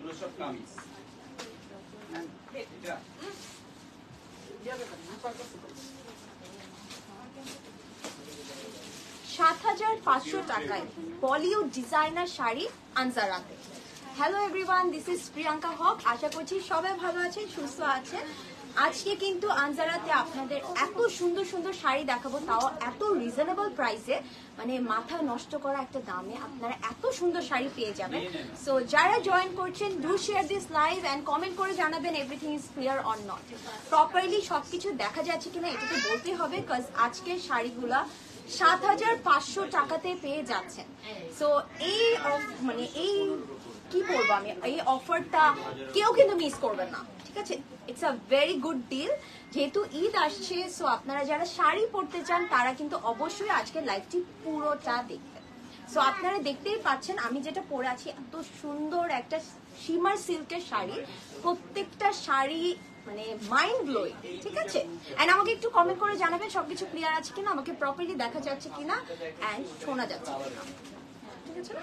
এগুলো সব কামিজ। ৭৫০০ টাকায় বলিউড ডিজাইনার শাড়ি আনজারাতে। Hello everyone, this is Priyanka Haque. আশা করছি সবাই ভালো আছেন, সুস্থ আছেন। আজকে কিন্তু আনজারাতে আপনাদের এত সুন্দর সুন্দর শাড়ি দেখাবো, তাও এত রিজনেবল প্রাইসে, মানে মাথা নষ্ট করা একটা দামে আপনারা এত সুন্দর শাড়ি পেয়ে যাবেন। সো যারা জয়েন করছেন, do share this live and comment করে জানাবেন everything is clear or not, properly সবকিছু দেখা যাচ্ছে কিনা এটা তো বলতে হবে, বিকজ আজকের শাড়িগুলা ৭৫০০ টাকাতে পেয়ে যাচ্ছেন। সো এই মানে এই কি বলবো আমি, এই অফারটা কেউ কিন্তু মিস করবেন না, ঠিক আছে? It's a very good deal. যেহেতু ঈদ আসছে, সো আপনারা যারা শাড়ি পরতে চান তারা কিন্তু অবশ্যই আজকের লাইভটি পুরোটা দেখবেন। সো আপনারা দেখতেই পাচ্ছেন আমি যেটা পরে আছি, এত সুন্দর একটা শিমার সিল্কের শাড়ি। প্রত্যেকটা শাড়ি মানে মাইন্ড ব্লোয়িং, ঠিক আছে? এন্ড আমাকে একটু কমেন্ট করে জানাবেন সবকিছু ক্লিয়ার আছে কিনা, আমাকে প্রপারলি দেখা যাচ্ছে কিনা এন্ড শোনা যাচ্ছে কিনা, ঠিক আছে?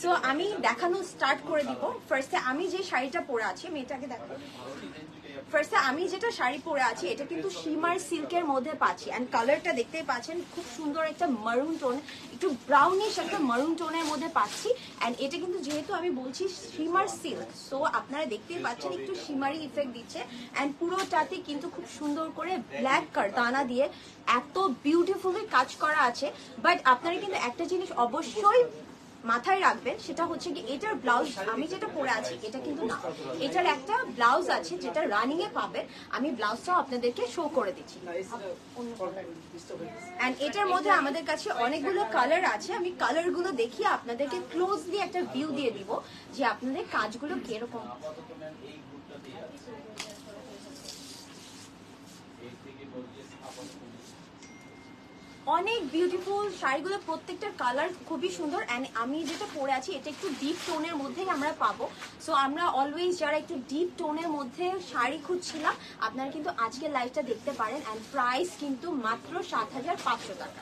সো আমি দেখানো স্টার্ট করে দিব। ফার্স্টে আমি যে শাড়িটা পরে আছি, আমি এটাকে দেখাবো। ফার্স্টে আমি যেটা শাড়ি পরে আছি এটা কিন্তু শিমার সিল্কের মধ্যে পাচ্ছি, এন্ড কালারটা দেখতেই পাচ্ছেন খুব সুন্দর একটা মারুন টোন, একটু ব্রাউনিশ একটা মারুন টোনের মধ্যে পাচ্ছি। এন্ড এটা কিন্তু যেহেতু আমি বলছি শিমার সিল্ক, সো আপনারা দেখতেই পাচ্ছেন একটু শিমারি ইফেক্ট দিচ্ছে। এন্ড পুরোটাতে কিন্তু খুব সুন্দর করে ব্ল্যাক কারদানা দিয়ে এত বিউটিফুলি কাজ করা আছে। বাট আপনারা কিন্তু একটা জিনিস অবশ্যই মাথায় রাখবেন, সেটা হচ্ছে কি এটার ব্লাউজ, আমি যেটা পরে আছি এটা কিন্তু না, এটার একটা ব্লাউজ আছে যেটা রানিং এ পাবেন। আমি ব্লাউজটাও আপনাদেরকে শো করে দিচ্ছি। এন্ড এটার মধ্যে আমাদের কাছে অনেকগুলো কালার আছে, আমি কালার গুলো দেখিয়ে আপনাদেরকে ক্লোজলি একটা ভিউ দিয়ে দিব যে আপনাদের কাজগুলো কিরকম। অনেক বিউটিফুল শাড়িগুলো, প্রত্যেকটার কালার খুবই সুন্দর। অ্যান্ড আমি যেটা পরে আছি এটা একটু ডিপ টোনের মধ্যেই আমরা পাবো। সো আমরা অলওয়েজ যারা একটু ডিপ টোনের মধ্যে শাড়ি খুঁজছিলাম, আপনারা কিন্তু আজকের লাইভটা দেখতে পারেন। অ্যান্ড প্রাইস কিন্তু মাত্র ৭৫০০ টাকা।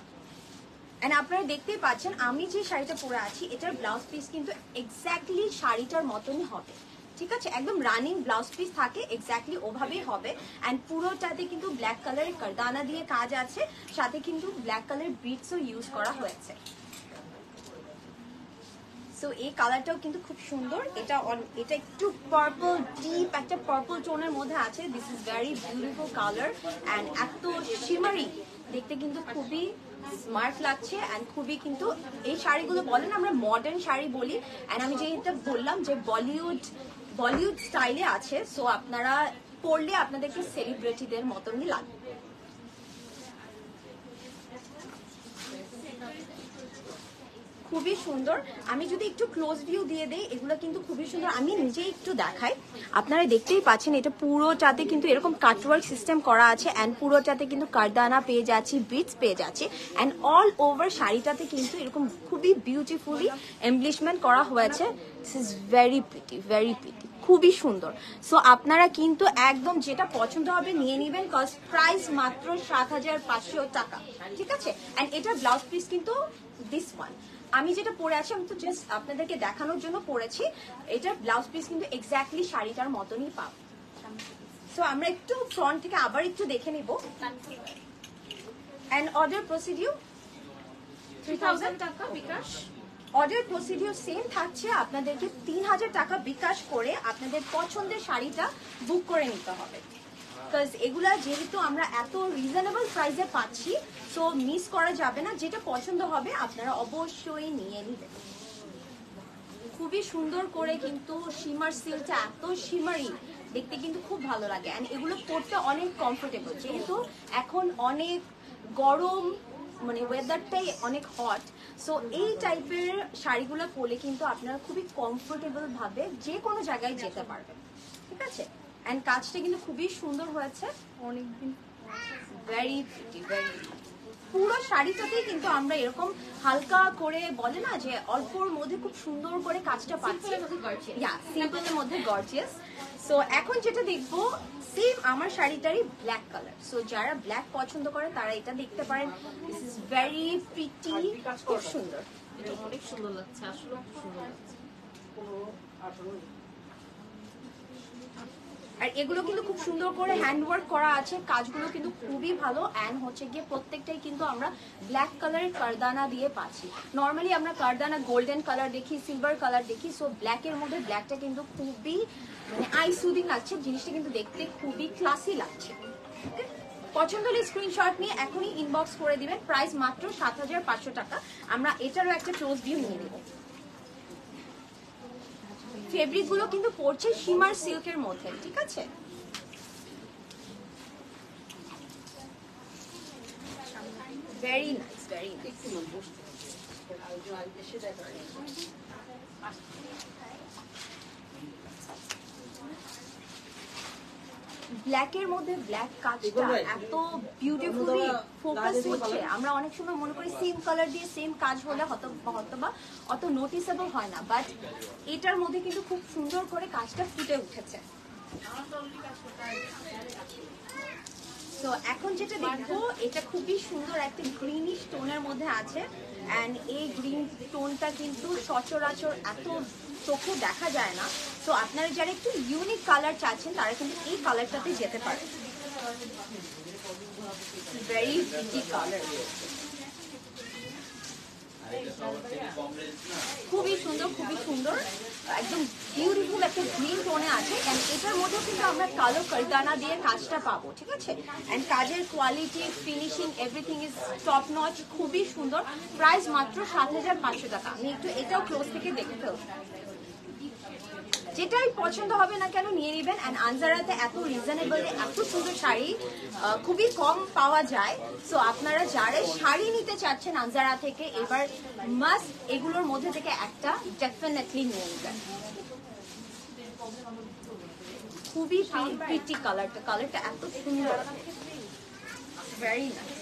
এন্ড আপনারা দেখতেই পাচ্ছেন আমি যে শাড়িটা পরে আছি এটার ব্লাউজ পিস কিন্তু এক্স্যাক্টলি শাড়িটার মতনই হবে, ঠিক আছে? একদম রানিং ব্লাউজ পিস থাকে, এক্স্যাক্টলি ওভাবেই হবে। এন্ড পুরোটাতে কিন্তু ব্ল্যাক কালারের কারদানা দিয়ে কাজ আছে, সাথে কিন্তু ব্ল্যাক কালার বিটসও ইউজ করা হয়েছে। সো এই কালারটাও কিন্তু খুব সুন্দর। এটা একটু পার্পল, ডিপ একটা পার্পল টোনের মধ্যে আছে। This is very beautiful colour and এত শিমারি, দেখতে কিন্তু খুবই স্মার্ট লাগছে। অ্যান্ড খুবই কিন্তু এই শাড়িগুলো বলেন আমরা মডার্ন শাড়ি বলি। অ্যান্ড আমি যেটা বললাম যে বলিউড স্টাইলে আছে, সো আপনারা পরলে আপনাদেরকে সেলিব্রিটিদের মতনই লাগবে। খুবই সুন্দর। আমি যদি একটু ক্লোজ ভিউ দিয়ে দেই, এগুলো কিন্তু খুবই সুন্দর। আমি নিজে একটু দেখাই, আপনারা দেখতেই পাচ্ছেন এটা পুরোটাতে কিন্তু এরকম কাটওয়ার্ক সিস্টেম করা আছে। অ্যান্ড পুরোটাতে কিন্তু কারদানা পেয়ে যাচ্ছি, বিটস পেয়ে যাচ্ছি। অ্যান্ড অল ওভার শাড়িটাতে কিন্তু এরকম খুবই বিউটিফুলি এমব্লিশমেন্ট করা হয়েছে। This is very pretty, very pretty, খুবই সুন্দর। সো আপনারা কিন্তু একদম যেটা পছন্দ হবে নিয়ে নেবেন, কস্ট প্রাইস মাত্র ৭৫০০ টাকা, ঠিক আছে? অ্যান্ড এটার ব্লাউজ পিস কিন্তু দিস ওয়ান, আমি যেটা পরে আছি আমি তো জাস্ট আপনাদেরকে দেখানোর জন্য পরেছি। এটার ব্লাউজ পিস কিন্তু এক্স্যাক্টলি শাড়িটার মতনই পাবো। সো আমরা একটু ফ্রন্ট থেকে আবার একটু দেখে নিব। এন্ড অর্ডার প্রসিডিউর 3000 টাকা বিকাশ। অর্ডার প্রসিডিউর সেম থাকছে, আপনাদেরকে 3000 টাকা বিকাশ করে আপনাদের পছন্দের শাড়িটা বুক করে নিতে হবে। বিকজ এগুলা যেহেতু আমরা এত রিজনেবল প্রাইসে পাচ্ছি, সো মিস করা যাবে না। যেটা পছন্দ হবে আপনারা অবশ্যই নিয়ে নেবেন। খুবই সুন্দর করে কিন্তু শিমার সিল্কটা এত শিমারি, দেখতে কিন্তু খুব ভালো লাগে। অ্যান্ড এগুলো পরতে অনেক কমফোর্টেবল, যেহেতু এখন অনেক গরম, মানে ওয়েদারটাই অনেক হট। সো এই টাইপের শাড়িগুলো পরলে কিন্তু আপনারা খুবই কমফোর্টেবল ভাবে যে কোনো জায়গায় যেতে পারবেন, ঠিক আছে? এন্ড কাজটা কিন্তু খুবই সুন্দর হয়েছে, অনেকদিন ভেরি প্রিটি, ভেরি। পুরো শাড়িটাতেই কিন্তু আমরা এরকম হালকা করে বলে না যে অল্পর মধ্যে খুব সুন্দর করে কাজটা পাচ্ছি, সিম্পলের মধ্যে গর্জিয়াস। সো এখন যেটা দেখবো সেম আমার শাড়িটারই ব্ল্যাক কালার। সো যারা ব্ল্যাক পছন্দ করে তারা এটা দেখতে পারেন। দিস ইজ ভেরি প্রিটি, খুব সুন্দর, এটা অনেক সুন্দর লাগছে, আসলে খুব সুন্দর লাগছে। আর এগুলো কিন্তু খুব সুন্দর করে হ্যান্ডওয়ার্ক করা আছে, কাজগুলো কিন্তু খুবই ভালো। অ্যান্ড হচ্ছে গিয়ে প্রত্যেকটাই কিন্তু আমরা ব্ল্যাক কালারের কারদানা দিয়ে পাচ্ছি। নর্মালি আমরা কারদানা গোল্ডেন কালার দেখি, সিলভার কালার দেখি, সো ব্ল্যাকের মধ্যে ব্ল্যাকটা কিন্তু খুবই মানে আই সুদিং লাগছে, জিনিসটা কিন্তু দেখতে খুবই ক্লাসি লাগছে। পছন্দ হলে স্ক্রিনশট নিয়ে এখনই ইনবক্স করে দিবেন। প্রাইস মাত্র ৭৫০০ টাকা। আমরা এটারও একটা ক্লোজ ভিউ নিয়ে নেব। ফেব্রিক গুলো কিন্তু পড়ছে শিমার সিল্কের মধ্যে, ঠিক আছে? Very nice, very nice. ব্ল্যাকের মধ্যে ব্ল্যাক কাজটা এত বিউটিফুলি ফোকাস হচ্ছে, আমরা অনেক সময় মনে করি সেম কালার দিয়ে সেম কাজ হলে হয়তো বা অত নোটিসেবল হয় না, বাট এটার মধ্যে কিন্তু খুব সুন্দর করে কাজটা ফুটে উঠেছে। তো এখন যেটা দেখবো, এটা খুবই সুন্দর একটা গ্রিনিশ টোনের মধ্যে আছে। অ্যান্ড এই গ্রিন টোনটা কিন্তু সচরাচর এত চোখে দেখা যায় না। তো আপনারা যারা একটু ইউনিক কালার চাচ্ছেন তারা কিন্তু এই কালারটাতে যেতে পারেন। ভেরি প্রিটি কালার, খুবই সুন্দর, খুবই সুন্দর, একদম বিউটিফুল একটা গ্রিন টোনে আছে। এন্ড এটার মধ্যে কিন্তু আমরা কালো কারদানা দিয়ে কাজটা পাবো, ঠিক আছে? এন্ড কাজের quality, finishing, everything is top notch, খুবই সুন্দর। প্রাইস মাত্র ৭৫০০ টাকা। আমি একটু এটাও ক্লোজ থেকে দেখে ফেলবো। যেটাই পছন্দ হবে না কেন নিয়ে নেবেন। অ্যান্ড আনজারাতে এত রিজনেবল এত সুন্দর শাড়ি খুবই কম পাওয়া যায়। সো আপনারা যারা শাড়ি নিতে চাচ্ছেন আনজারা থেকে, এবার মাস্ট এগুলোর মধ্যে থেকে একটা ডেফিনেটলি নিয়ে নেবেন। খুবই প্রিটি কালারটা এত সুন্দর, ভেরি নাইস।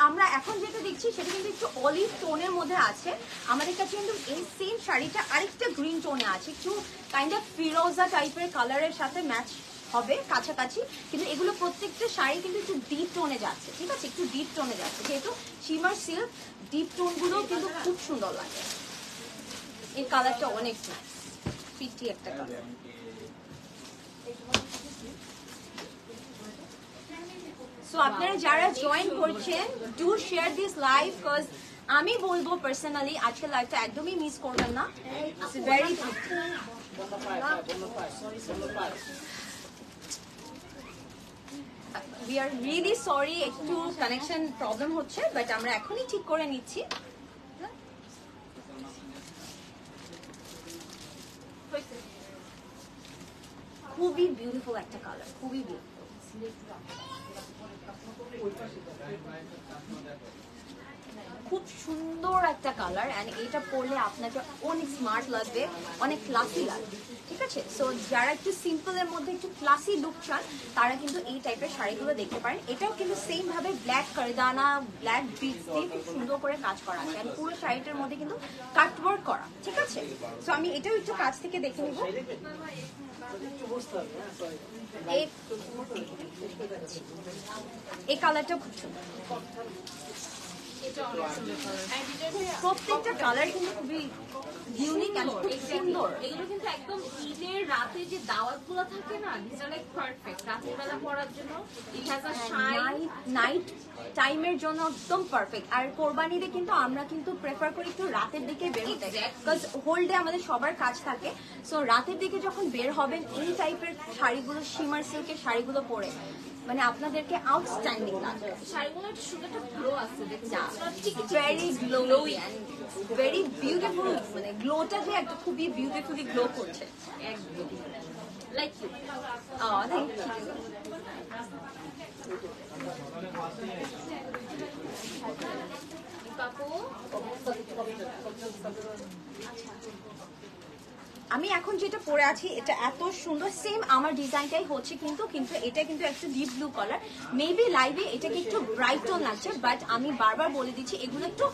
আমরা এখন যেটা দেখছি সেটা কিন্তু একটু অলিভ টোনের মধ্যে আছে। আমাদের কাছে কিন্তু এই সেম শাড়িটা আরেকটা গ্রিন টোনে আছে, একটু কাইন্ড অফ ফিরোজা টাইপের কালারের সাথে ম্যাচ হবে কাছাকাছি। কিন্তু এগুলো প্রত্যেকটা শাড়ি কিন্তু একটু ডিপ টোনে যাচ্ছে, ঠিক আছে? একটু ডিপ টোনে যাচ্ছে, যেহেতু শিমার সিল্ক ডিপ টোনগুলো কিন্তু খুব সুন্দর লাগে। এই কালারটা অনেক নাইস, পিটি একটা কালার। সো আপনারা যারা জয়েন করছেন, do share this live, because আমি বলবো পার্সোনালি আজকের লাইভটা একদমই মিস করবেন না। It's very we are really sorry, একটু কানেকশন প্রবলেম হচ্ছে, বাট আমরা এখনই ঠিক করে নিচ্ছি। খুবই বিউটিফুল একটা কালার, খুবই বিউটিফুল, খুব সুন্দর একটা কালার। এন্ড এটা পরলে আপনাকে অনেক স্মার্ট লাগবে, অনেক ক্লাসি লাগবে, ঠিক আছে? সো যারা একটু সিম্পল এর মধ্যে একটু ক্লাসি লুক চান তারা কিন্তু এই টাইপের শাড়িগুলো দেখতে পারেন। এটাও কিন্তু সেম ভাবে ব্ল্যাক কারদানা, ব্ল্যাক বিটস দিয়ে খুব সুন্দর করে কাজ করা আছে। আর পুরো শাড়িটার মধ্যে কিন্তু কাটওয়ার্ক করা, ঠিক আছে? সো আমি এটাও একটু কাছ থেকে দেখে নিব। এই কালারটা খুব সুন্দর, প্রত্যেকটা কালার কিন্তু খুবই ইউনিক আর খুব সুন্দর। এগুলো কিন্তু একদম ঈদের রাতে যে দাওয়াতগুলো থাকে না, এটা লাইক পারফেক্ট রাতের বেলা পরার জন্য। It has a shine, night টাইমের জন্য একদম পারফেক্ট। আর কোরবানিতে কিন্তু আমরা কিন্তু প্রেফার করি একটু রাতের দিকে বের হতে, বিকজ হোল ডে আমাদের সবার কাজ থাকে। সো রাতের দিকে যখন বের হবেন এই টাইপের শাড়িগুলো, শিমার সিল্কের শাড়িগুলো পরে মানে আপনাদেরকে আউটস্ট্যান্ডিং লাগবে। শাড়িগুলো একটু সুন্দর একটা গ্লো আছে, very glowy and very beautiful, মানে গ্লোটা যে একটা খুবই বিউটিফুলি গ্লো করছে একদম লাইক ইউ। Thank you. আমি এখন যেটা পরে আছি এটা এত সুন্দর, সেম আমার ডিজাইনটাই হচ্ছে কিন্তু এটা কিন্তু একটু ডিপ ব্লু কালার। মেবি লাইভে এটাকে একটু ব্রাইট টোন লাগছে, বাট আমি বারবার বলে দিচ্ছি এগুলো একটু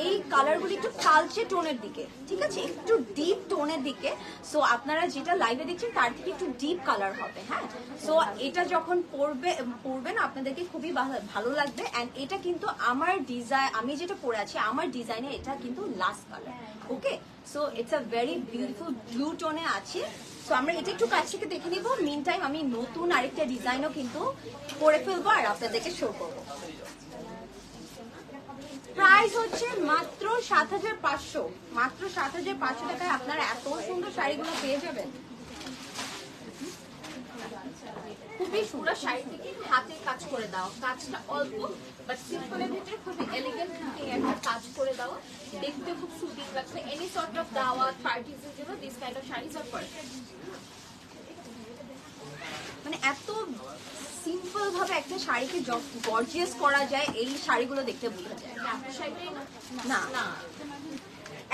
এই কালারগুলো একটু কালচে টোনের দিকে, ঠিক আছে, একটু ডিপ টোনের দিকে। সো আপনারা যেটা লাইভে দেখছেন তার থেকে একটু ডিপ কালার হবে। হ্যাঁ, সো এটা যখন পরবেন আপনাদেরকে খুবই ভালো লাগবে। অ্যান্ড এটা কিন্তু আমার ডিজাইন, আমি যেটা পরে আছি আমার ডিজাইনে এটা কিন্তু last colour. Okay, so it's a very beautiful blue টোনে আছে। সো আমরা এটা একটু কাছ থেকে দেখে নিব। মিন টাইম আমি নতুন আরেকটা ডিজাইনও কিন্তু করে ফেলবো আর আপনাদেরকে শো করবো। প্রাইস হচ্ছে মাত্র ৭৫০০, মাত্র ৭৫০০ টাকায় আপনারা এত সুন্দর শাড়িগুলো পেয়ে যাবেন। খুবই সুন্দর শাড়িটিকে হাতে কাজ করে দাও, কাজটা অল্প বাট সিম্পলের ভিতরে খুবই এলিগেন্ট একটা কাজ করে দাও, দেখতে খুব সুদিং লাগছে। এনি সর্ট অফ দাওয়াত পার্টিজ এর জন্য this kind of saris are perfect. মানে এত সিম্পল ভাবে একটা শাড়িকে গর্জিয়াস করা যায়, এই শাড়িগুলো দেখতে বোঝা যায় না। না,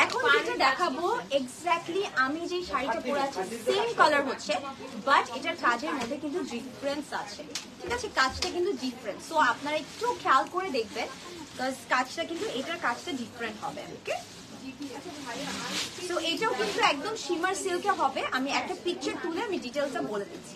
এখন যেটা দেখাবো এক্স্যাক্টলি আমি যে শাড়িটা পরে আছি সেম কালার হচ্ছে, বাট এটার কাজের মধ্যে কিন্তু ডিফারেন্স আছে, ঠিক আছে, কাজটা কিন্তু ডিফারেন্ট। সো আপনারা একটু খেয়াল করে দেখবেন, কাজটা কিন্তু এটার কাজটা ডিফারেন্ট হবে। ওকে, তো এটাও কিন্তু একদম শিমার সিল্কে হবে। আমি একটা পিকচার তুলে আমি ডিটেলসটা বলে দিচ্ছি।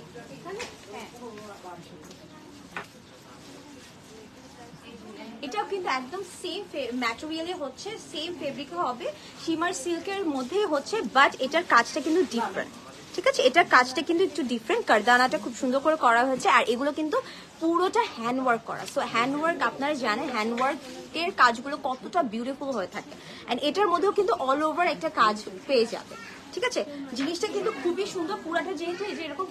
এটাও কিন্তু একদম সেম ম্যাটেরিয়ালে হচ্ছে, সেম ফেব্রিকে হবে, শিমার সিল্কের মধ্যেই হচ্ছে, বাট এটার কাজটা কিন্তু ডিফারেন্ট, ঠিক আছে, এটার কাজটা কিন্তু একটু ডিফারেন্ট। কারদানাটা খুব সুন্দর করে করা হয়েছে, আর এগুলো কিন্তু পুরোটা হ্যান্ডওয়ার্ক করা। সো হ্যান্ডওয়ার্ক আপনারা জানেন হ্যান্ডওয়ার্কের কাজগুলো কতটা বিউটিফুল হয়ে থাকে, অ্যান্ড এটার মধ্যেও কিন্তু অল ওভার একটা কাজ পেয়ে যাবে, ঠিক আছে। জিনিসটা কিন্তু খুবই সুন্দর, পুরাটা যেহেতু এই যে এরকম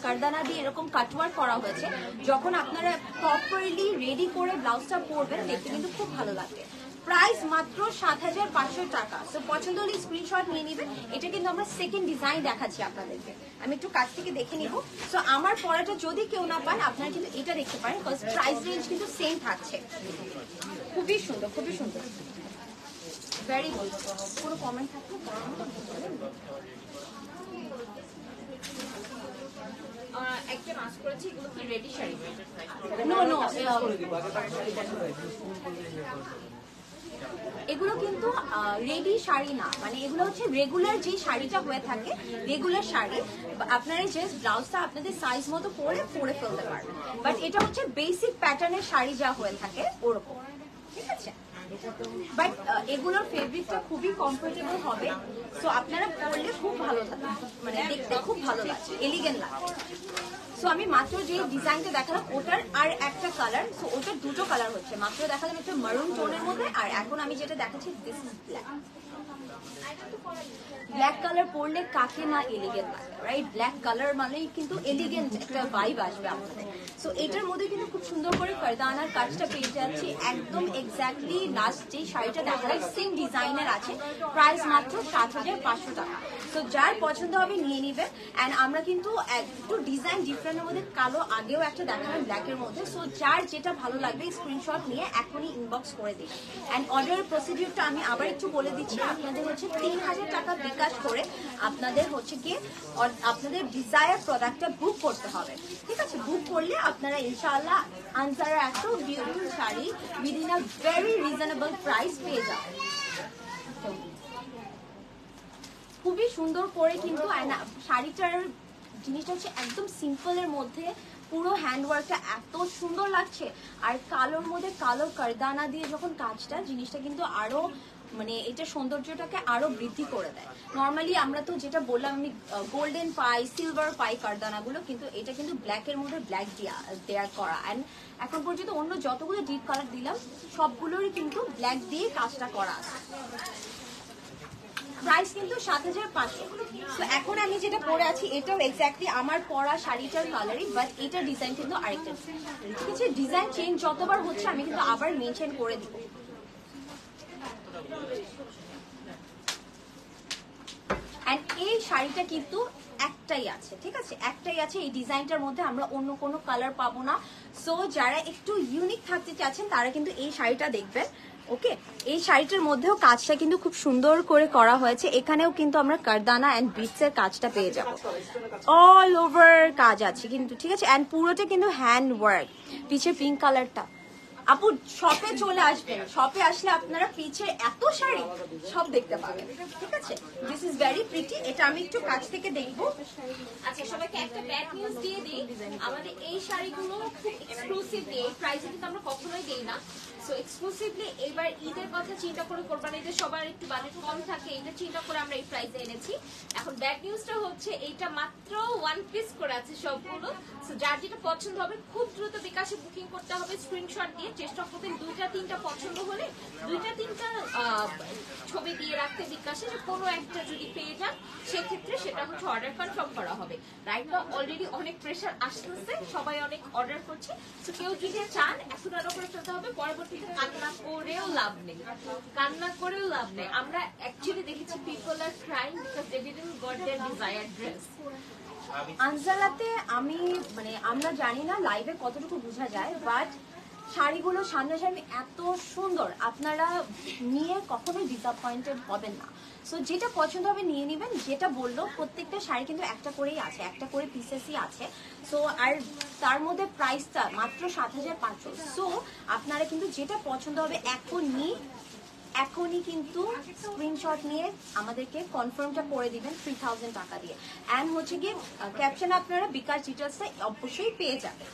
কারদানা দিয়ে এরকম কাটওয়ার্ক করা হয়েছে, যখন আপনারা প্রপারলি রেডি করে ব্লাউজটা পরবেন দেখতে কিন্তু খুব ভালো লাগবে। প্রাইস মাত্র ৭৫০০ টাকা। তো পছন্দ হলে স্ক্রিনশট নিয়ে নেবেন। এটা কিন্তু আমরা সেকেন্ড ডিজাইন দেখাচ্ছি আপনাদেরকে, আমি একটু কাছ থেকে দেখে নিব। সো আমার পরাটা যদি কেউ না পান আপনারা কিন্তু এটা দেখতে পারেন, বিকজ প্রাইস রেঞ্জ কিন্তু সেম থাকছে। খুবই সুন্দর, খুবই সুন্দর, ভেরি গুড। পুরো কমেন্ট থাকবে। একজন আস্ক করেছে এগুলো কি রেডি শাড়ি? নো নো, এগুলো কিন্তু রেডি শাড়ি না, মানে এগুলো হচ্ছে রেগুলার যে শাড়িটা হয়ে থাকে, রেগুলার শাড়ি। আপনারা জাস্ট ব্লাউজটা আপনাদের সাইজ মতো পরে ফেলতে পারবেন, বাট এটা হচ্ছে বেসিক প্যাটার্নের শাড়ি যা হয়ে থাকে ওরকম, ঠিক আছে। বাট এগুলোর ফেব্রিকটা খুবই কমফোর্টেবল হবে, সো আপনারা পরলে খুব ভালো থাকে, মানে দেখতে খুব ভালো লাগছে, এলিগেন্ট লাগছে। সো আমি মাত্র যে ডিজাইনটা দেখালাম ওটার আর একটা কালার, সো ওটার দুটো কালার হচ্ছে, মাত্র দেখালাম একটা মারুন টোনের মধ্যে, আর এখন আমি যেটা দেখাচ্ছি this is black. Black colour পরলে কাকে না এলিগেন্ট লাগে, রাইট? ব্ল্যাক কালার মানেই কিন্তু এলিগেন্ট একটা ভাইব আসবে আপনাদের। সো এটার মধ্যে কিন্তু খুব সুন্দর করে কারদানার কাজটা পেয়ে যাচ্ছি, একদম এক্স্যাক্টলি লাস্ট যে শাড়িটা দেখালাম সেম ডিজাইনের আছে। প্রাইস মাত্র ৭৫০০ টাকা। তো যার পছন্দ হবে নিয়ে নিবেন। অ্যান্ড আমরা কিন্তু একটু ডিজাইন ডিফারেন্টের মধ্যে কালো আগেও একটা দেখালাম ব্ল্যাকের মধ্যে। সো যার যেটা ভালো লাগবে স্ক্রিনশট নিয়ে এখনই ইনবক্স করে দিন। অ্যান্ড অর্ডারের প্রসিডিউরটা আমি আবার একটু বলে দিচ্ছি, আপনাদের হচ্ছে ৩০০০ টাকা বিকাশ করে আপনাদের হচ্ছে গিয়ে আপনাদের ডিজায়ার প্রোডাক্টটা বুক করতে হবে, ঠিক আছে। বুক করলে আপনারা ইনশাআল্লাহ আনসারের এত beautiful sari within a very reasonable price পেয়ে যাবেন। খুবই সুন্দর করে কিন্তু শাড়িটার জিনিসটা হচ্ছে একদম সিম্পলের মধ্যে, পুরো হ্যান্ডওয়ার্কটা এত সুন্দর লাগছে, আর কালোর মধ্যে কালো কারদানা দিয়ে যখন কাজটা, জিনিসটা কিন্তু আরো মানে এটা সৌন্দর্যটাকে আরো বৃদ্ধি করে দেয়। নর্মালি আমরা তো যেটা বললাম আমি গোল্ডেন পাই, সিলভার পাই কারদানাগুলো, কিন্তু এটা কিন্তু ব্ল্যাকের মধ্যে ব্ল্যাক দেয়া করা। অ্যান্ড এখন পর্যন্ত অন্য যতগুলো ডিপ কালার দিলাম সবগুলোরই কিন্তু ব্ল্যাক দিয়ে কাজটা করা আছে। প্রাইস কিন্তু ৭৫০০। তো এখন আমি যেটা পরে আছি এটাও এক্স্যাক্টলি আমার পরা শাড়িটার কালারই, বাট এটার ডিজাইন কিন্তু আরেকটা, ঠিক আছে। ডিজাইন চেঞ্জ যতবার হচ্ছে আমি কিন্তু আবার মেনশন করে দিব। এন্ড এই শাড়িটা কিন্তু একটাই আছে, ঠিক আছে, একটাই আছে। এই ডিজাইনটার মধ্যে আমরা অন্য কোনো কালার পাবো না। সো যারা একটু ইউনিক থাকতে চাচ্ছেন তারা কিন্তু এই শাড়িটা দেখবেন। ওকে, এই শাড়িটার মধ্যেও কাজটা কিন্তু খুব সুন্দর করে করা হয়েছে। এখানেও কিন্তু আমরা কারদানা এন্ড বিটস এর কাজটা পেয়ে যাব, অল ওভার কাজ আছে কিন্তু, ঠিক আছে। এন্ড পুরোটা কিন্তু হ্যান্ড ওয়ার্ক। পিছে পিঙ্ক কালারটা, আপু শপে চলে আসবেন, শপে আসলে আপনারা পিছে এত শাড়ি সব দেখতে পাবেন, ঠিক আছে। This is very pretty. এটা আমি একটু কাছ থেকে দেখবো। আচ্ছা, সবাইকে একটা ব্যাড নিউজ দিয়ে দিই, আমাদের এই শাড়িগুলো খুব এক্সক্লুসিভলি এই প্রাইসে কিন্তু আমরা কখনোই দেই না। সো এক্সক্লুসিভলি এবার ঈদের কথা চিন্তা করে, কোরবানি ঈদের সবার একটু বাজেট কম থাকে, এটা চিন্তা করে আমরা এই প্রাইসে এনেছি। এখন ব্যাড নিউজটা হচ্ছে এইটা মাত্র 1 পিস করে আছে সবগুলো। সো যার যেটা পছন্দ হবে খুব দ্রুত বিকাশে বুকিং করতে হবে, স্ক্রিনশট দিয়ে চেষ্টা করবেন 2টা 3টা পছন্দ হলে 2টা 3টা ছবি দিয়ে রাখতে বিকাশে, যে কোনো একটা যদি পেয়ে যান সেক্ষেত্রে সেটা হচ্ছে অর্ডার কনফার্ম করা হবে। রাইট নাও অলরেডি অনেক প্রেশার আসতেছে, সবাই অনেক অর্ডার করছে। তো কেউ যদি চান এখন অর্ডার করে ফেলতে হবে, পরবর্তীতে কান্না করেও লাভ নেই, কান্না করেও লাভ নেই। আমরা অ্যাকচুয়ালি দেখেছি people are crying because they didn't got their desired dress. আনজারাতে আমি মানে আমরা জানি না লাইভে কতটুকু বোঝা যায়, বাট শাড়িগুলো সামনাসামনি এত সুন্দর, আপনারা নিয়ে কখনোই ডিসঅ্যাপয়েন্টেড হবেন না। সো যেটা পছন্দ হবে নিয়ে নেবেন। যেটা বললো প্রত্যেকটা শাড়ি কিন্তু একটা করেই আছে, একটা করে পিসেসই আছে। সো আর তার মধ্যে প্রাইসটা মাত্র 7,500। সো আপনারা কিন্তু যেটা পছন্দ হবে এখনই কিন্তু স্ক্রিনশট নিয়ে আমাদেরকে কনফার্মটা করে দিবেন 3000 টাকা দিয়ে। অ্যান্ড হচ্ছে গিয়ে ক্যাপশন আপনারা বিকাশ ডিটেলসটা অবশ্যই পেয়ে যাবেন।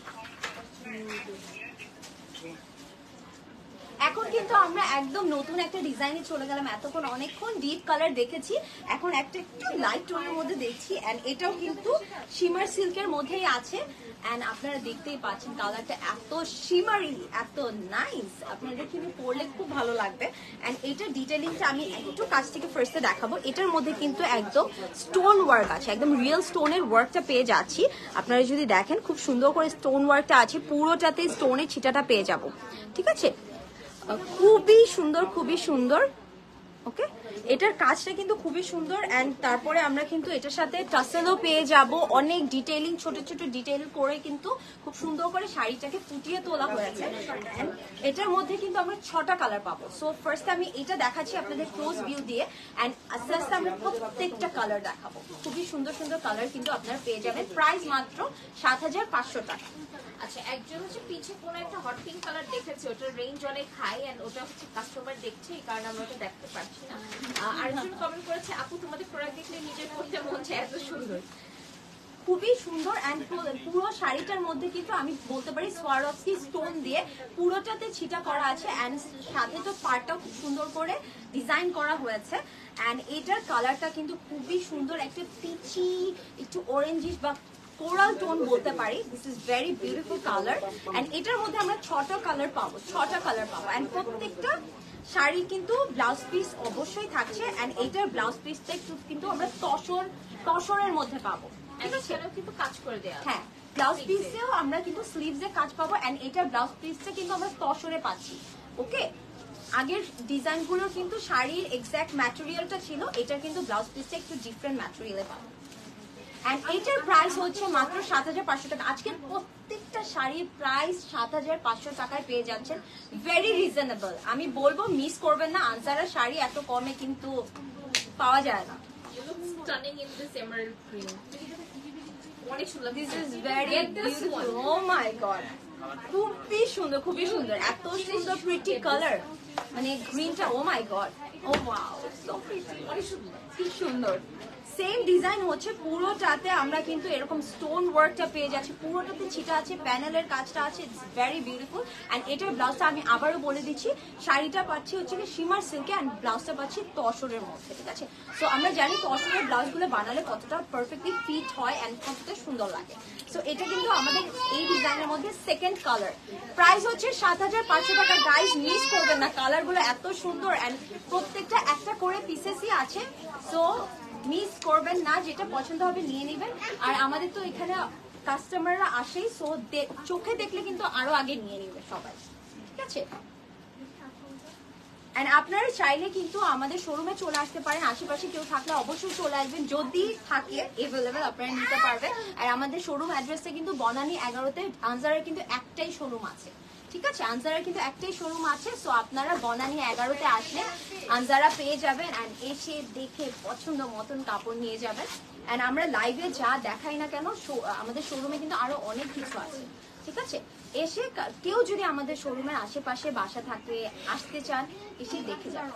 এখন কিন্তু আমরা একদম নতুন একটা ডিজাইনে চলে গেলাম। এতক্ষণ অনেকক্ষণ ডিপ কালার দেখেছি, এখন একটা একটু লাইট টোনের মধ্যে দেখছি। এন্ড এটাও কিন্তু শিমার সিল্কের মধ্যেই আছে। এন্ড আপনারা দেখতেই পাচ্ছেন কালারটা এত শিমারি, এত নাইস, আপনাদের কিন্তু পরলে খুব ভালো লাগবে। এন্ড এটার ডিটেলিংটা আমি একটু কাছ থেকে ফার্স্টে দেখাবো। এটার মধ্যে কিন্তু একদম স্টোন ওয়ার্ক আছে, একদম রিয়েল স্টোনের ওয়ার্কটা পেয়ে যাচ্ছি। আপনারা যদি দেখেন খুব সুন্দর করে স্টোন ওয়ার্কটা আছে, পুরোটাতে স্টোনের ছিটাটা পেয়ে যাব, ঠিক আছে। খুবই সুন্দর, খুবই সুন্দর। ওকে, এটার কাজটা কিন্তু খুবই সুন্দর। এন্ড তারপরে আমরা কিন্তু এটার সাথে টাসেলও পেয়ে যাব, অনেক ডিটেইলিং, ছোট ছোট ডিটেইল করে কিন্তু খুব সুন্দর করে শাড়িটাকে ফুটিয়ে তোলা হয়েছে। এন্ড এটার মধ্যে কিন্তু আমরা 6টা কালার পাবো। সো ফার্স্ট আমি এটা দেখাচ্ছি আপনাদের ক্লোজ ভিউ দিয়ে, এন্ড আস্তে আস্তে আমরা প্রত্যেকটা কালার দেখাবো। খুবই সুন্দর সুন্দর কালার কিন্তু আপনারা পেয়ে যাবেন। প্রাইস মাত্র 7,500 টাকা। আচ্ছা, একজন হচ্ছে পিছে কোনো একটা হট পিঙ্ক কালার দেখেছে, ওটার রেঞ্জ অনেক হাই এন্ড ওটা হচ্ছে কাস্টমার দেখছে, এই কারণে আমরা ওটা দেখতে পাচ্ছি না। আরেকজন কমেন্ট করেছে, আপু তোমাদের প্রোডাক্ট দেখলে নিজের পড়তে মন চায়, এত সুন্দর। খুবই সুন্দর। এন্ড পুরো শাড়িটার মধ্যে কিন্তু আমি বলতে পারি সোয়ারোভস্কি স্টোন দিয়ে পুরোটাতে ছিটা করা আছে। এন্ড সাথে তো পাড়টাও খুব সুন্দর করে ডিজাইন করা হয়েছে। এন্ড এটার কালারটা কিন্তু খুবই সুন্দর, একটা পিচি একটু অরেঞ্জিশ বা কোরাল টোন বলতে পারি। This is very beautiful colour. And এটার মধ্যে আমরা 6টা কালার পাবো, 6টা কালার পাবো। এন্ড প্রত্যেকটা শাড়ি কিন্তু ব্লাউজ পিস অবশ্যই থাকছে। এন্ড এটার ব্লাউজ পিসটা কিন্তু আমরা তসরের মধ্যে পাবো, ঠিক আছে। কিন্তু কাজ করে দেয়া, হ্যাঁ, ব্লাউজ পিসেও আমরা কিন্তু স্লিভস এ কাজ পাবো। এন্ড এটার ব্লাউজ পিসটা কিন্তু আমরা তসরে পাচ্ছি। ওকে, আগের ডিজাইন গুলোর কিন্তু শাড়ির এক্সাক্ট ম্যাটেরিয়ালটা ছিল, এটা কিন্তু ব্লাউজ পিসটা একটু ডিফারেন্ট ম্যাটেরিয়ালে পাবো। এন্ড এটার প্রাইস হচ্ছে মাত্র 7,500 টাকা। আজকের প্রত্যেকটা শাড়ির প্রাইস 7,500 টাকায় পেয়ে যাচ্ছেন, ভেরি রিজনেবল। আমি বলবো মিস করবেন না, আনসারের শাড়ি এত কমে কিন্তু পাওয়া যায় না। You look stunning in this emerald green. অনেক সুন্দর। This is very Get this beautiful. one. Oh my god. খুবই সুন্দর, খুবই সুন্দর, এত সুন্দর প্রিটি কালার, মানে গ্রিনটা, ও my god, O wow, so pretty, অনেক সুন্দর। কি সুন্দর। সেম ডিজাইন হচ্ছে পুরোটাতে আমরা কিন্তু এরকম স্টোন ওয়ার্কটা পেয়ে যাচ্ছি, পুরোটাতে ছিটা আছে, প্যানেলের কাজটা আছে, ইটস ভেরি বিউটিফুল। এন্ড এটার ব্লাউজটা আমি আবারও বলে দিচ্ছি, শাড়িটা পাচ্ছি হচ্ছে কি শিমার সিল্কে, এন্ড ব্লাউজটা পাচ্ছি তসরের মধ্যে, ঠিক আছে। সো আমরা জানি তসরের ব্লাউজগুলো বানালে কতটা পারফেক্টলি ফিট হয় এন্ড কতটা সুন্দর লাগে। সো এটা কিন্তু আমাদের এই ডিজাইনের মধ্যে সেকেন্ড কালার। প্রাইস হচ্ছে 7,500 টাকা। গাইস মিস করবেন না, কালারগুলো এত সুন্দর এন্ড প্রত্যেকটা একটা করে পিসেসই আছে। সো মিস করবেন না, যেটা পছন্দ হবে নিয়ে নেবেন। আর আমাদের তো এখানে কাস্টমাররা আসেই, সো চোখে দেখলে কিন্তু আরো আগে নিয়ে নেবে সবাই, ঠিক আছে। এন্ড আপনারা চাইলে কিন্তু আমাদের শোরুমে চলে আসতে পারেন, আশেপাশে কেউ থাকলে অবশ্যই চলে আসবেন, যদি থাকে এভেলেবেল আপনারা নিতে পারবেন। আর আমাদের শোরুম অ্যাড্রেসটা কিন্তু বনানী 11-তে। আনজারের কিন্তু একটাই শোরুম আছে, ঠিক আছে, আনজারা কিন্তু একটাই শোরুম আছে, সো আপনারা বনানী 11-তে আসলে আনজারা পেয়ে যাবেন অ্যান্ড এসে দেখে পছন্দ মতন কাপড় নিয়ে যাবেন। অ্যান্ড আমরা লাইভে যা দেখাই না কেন আমাদের শোরুমে কিন্তু আরো অনেক কিছু আছে, ঠিক আছে। এসে কেউ যদি আমাদের শোরুমের আশেপাশে বাসা থাকে, আসতে চান, এসে দেখে যান।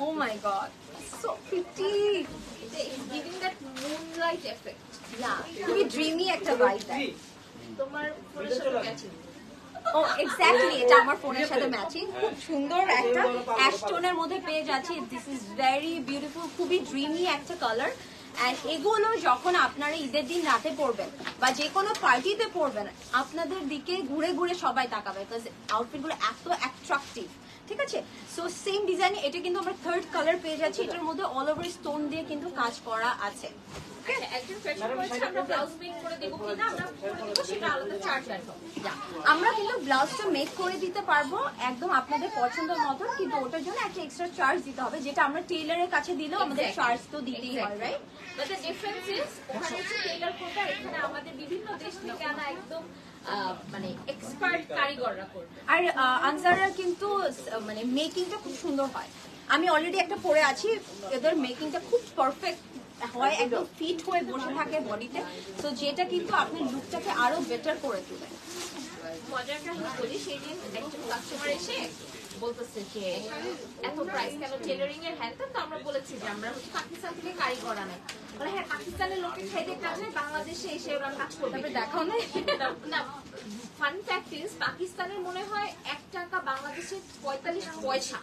Oh my god, so pretty, giving that moonlight effect. Yeah, খুবই ড্রিমি একটা ভাইব দেয়। তোমার ফোনের সাথে ম্যাচিং। ও এক্স্যাক্টলি, এটা আমার ফোনের সাথে ম্যাচিং। খুব সুন্দর একটা অ্যাশ টোনের মধ্যে পেয়ে যাচ্ছি। দিস ইজ ভেরি বিউটিফুল, খুবই ড্রিমি একটা কালার। অ্যান্ড এগুলো যখন আপনারা ঈদের দিন রাতে পরবেন বা যে কোনো পার্টিতে পরবেন, আপনাদের দিকে ঘুরে ঘুরে সবাই তাকাবে, বিকজ আউটফিটগুলো এত অ্যাট্রাকটিভ, ঠিক আছে। সো সেম ডিজাইন, এটা কিন্তু আমরা থার্ড কালার পেয়ে যাচ্ছি। এটার মধ্যে অল ওভার স্টোন দিয়ে কিন্তু কাজ করা আছে। একজন ফ্যাশন করেছে, আমরা ব্লাউজ মেক করে দেব কিনা, আমরা করে দেব, সেটা আলাদা চার্জ অ্যাড হবে। আমরা কিন্তু ব্লাউজটা মেক করে দিতে পারবো একদম আপনাদের পছন্দের মতন, কিন্তু ওটার জন্য একটা এক্সট্রা চার্জ দিতে হবে, যেটা আমরা টেইলারের কাছে দিলেও আমাদের চার্জ তো দিতেই হয়, right? But the difference is ওখানে হচ্ছে টেইলার কোটা, এখানে আমাদের বিভিন্ন দেশ থেকে আনা একদম মানে এক্সপার্ট কারিগররা করবে। আর আনজারার কিন্তু মানে মেকিংটা খুব সুন্দর হয়। আমি অলরেডি একটা পরে আছি, এদের মেকিংটা খুব পারফেক্ট হয়, একদম ফিট হয়ে বসে থাকে বডিতে, তো যেটা কিন্তু আপনি লুকটাকে আরো বেটার করে তোলে। মজাটা বলি, সেদিন একজন কাস্টমার এসে বলতেছে যে এত প্রাইস কেন টেলারিং এর, হ্যাঁ তো আমরা বলেছি যে আমরা হচ্ছে পাকিস্তান থেকে কারিগর আনাই। বলে হ্যাঁ, পাকিস্তানের লোকের খাইতে কাজ হয়, বাংলাদেশে এসে ওরা কাজ করবে, দেখাও না। ফান ফ্যাক্ট ইজ, পাকিস্তানের মনে হয় 1 টাকা বাংলাদেশে 45 পয়সা।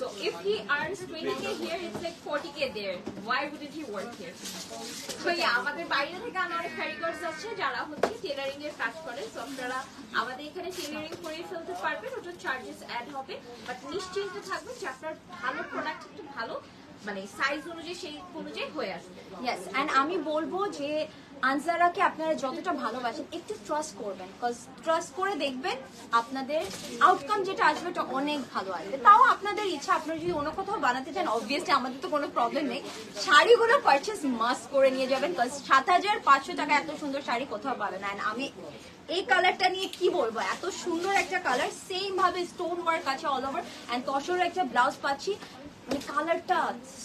So if he earns 20k here, it's like 40k there. Why wouldn't he work here? So yeah, আমাদের বাইরে থেকে আনা অনেক কারিগর আছে যারা হচ্ছে টেলারিং এর কাজ করে। সো আপনারা আমাদের এখানে টেলারিং করে ফেলতে পারবেন, ওটার চার্জেস অ্যাড হবে, বাট নিশ্চিন্তে থাকবেন যে আপনার ভালো প্রোডাক্ট একটু ভালো মানে সাইজ অনুযায়ী সেই অনুযায়ী হয়ে আসবে। ইয়েস, এন্ড আমি বলবো যে আনজারাকে আপনারা যতটা ভালোবাসেন একটু ট্রাস্ট করবেন, বিকজ ট্রাস্ট করে দেখবেন আপনাদের আউটকাম যেটা আসবে এটা অনেক ভালো আসবে। তাও আপনাদের ইচ্ছা, আপনারা যদি অন্য কোথাও বানাতে চান, অবভিয়াসলি আমাদের তো কোনো প্রবলেম নেই, শাড়িগুলো পারচেস মাস্ট করে নিয়ে যাবেন, বিকজ 7,500 টাকা এত সুন্দর শাড়ি কোথাও পাবেন না। আমি এই কালারটা নিয়ে কি বলবো, এত সুন্দর একটা কালার, সেম ভাবে স্টোন ওয়ার্ক আছে অল ওভার, এন্ড তসর একটা ব্লাউজ পাচ্ছি, মানে কালারটা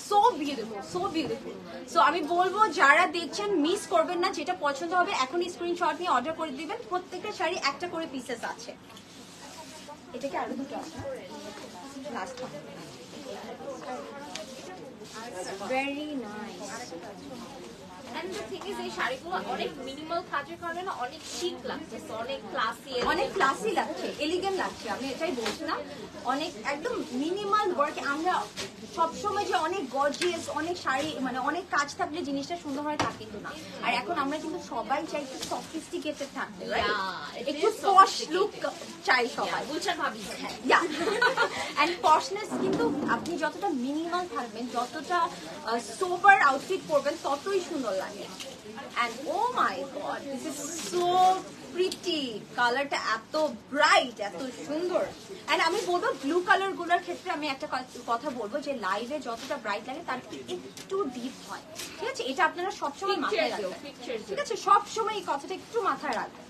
so beautiful, so beautiful. So আমি বলবো যারা দেখছেন মিস করবেন না, যেটা পছন্দ হবে এখনই স্ক্রিনশট নিয়ে অর্ডার করে দিবেন। প্রত্যেকটা শাড়ি একটা করে পিসেস আছে। এটাকে আরো দুটো আছে, last very nice. And the thing is, এই শাড়িগুলো অনেক মিনিমাল কাজের কারণে না অনেক শিক লাগছে, অনেক ক্লাসি, অনেক ক্লাসি লাগছে, এলিগেন্ট লাগছে, আমি এটাই বলছিলাম। অনেক একদম মিনিমাল ওয়ার্ক। আমরা সবসময় যে অনেক গর্জিয়াস অনেক শাড়ি মানে অনেক কাজ থাকলে জিনিসটা সুন্দর হয় তা কিন্তু না। আর এখন আমরা কিন্তু সবাই চাই একটু সফিস্টিকেটেড থাকতে, একটু পশ লুক চাই সবাই, বুঝছেন ভাবি? এন্ড পশনেস কিন্তু আপনি যতটা মিনিমাল থাকবেন, যতটা সোবার আউটফিট পরবেন, ততই সুন্দর লাগে। And oh my god, this is so pretty, কালারটা এত ব্রাইট, এত সুন্দর। এন্ড আমি বলবো ব্লু কালার গুলোর ক্ষেত্রে আমি একটা কথা বলবো যে লাইভে যতটা ব্রাইট লাগে তার একটু ডিপ হয়, ঠিক আছে? এটা আপনারা সবসময় মাথায় রাখবেন, ঠিক আছে? সবসময় এই কথাটা একটু মাথায় রাখবেন।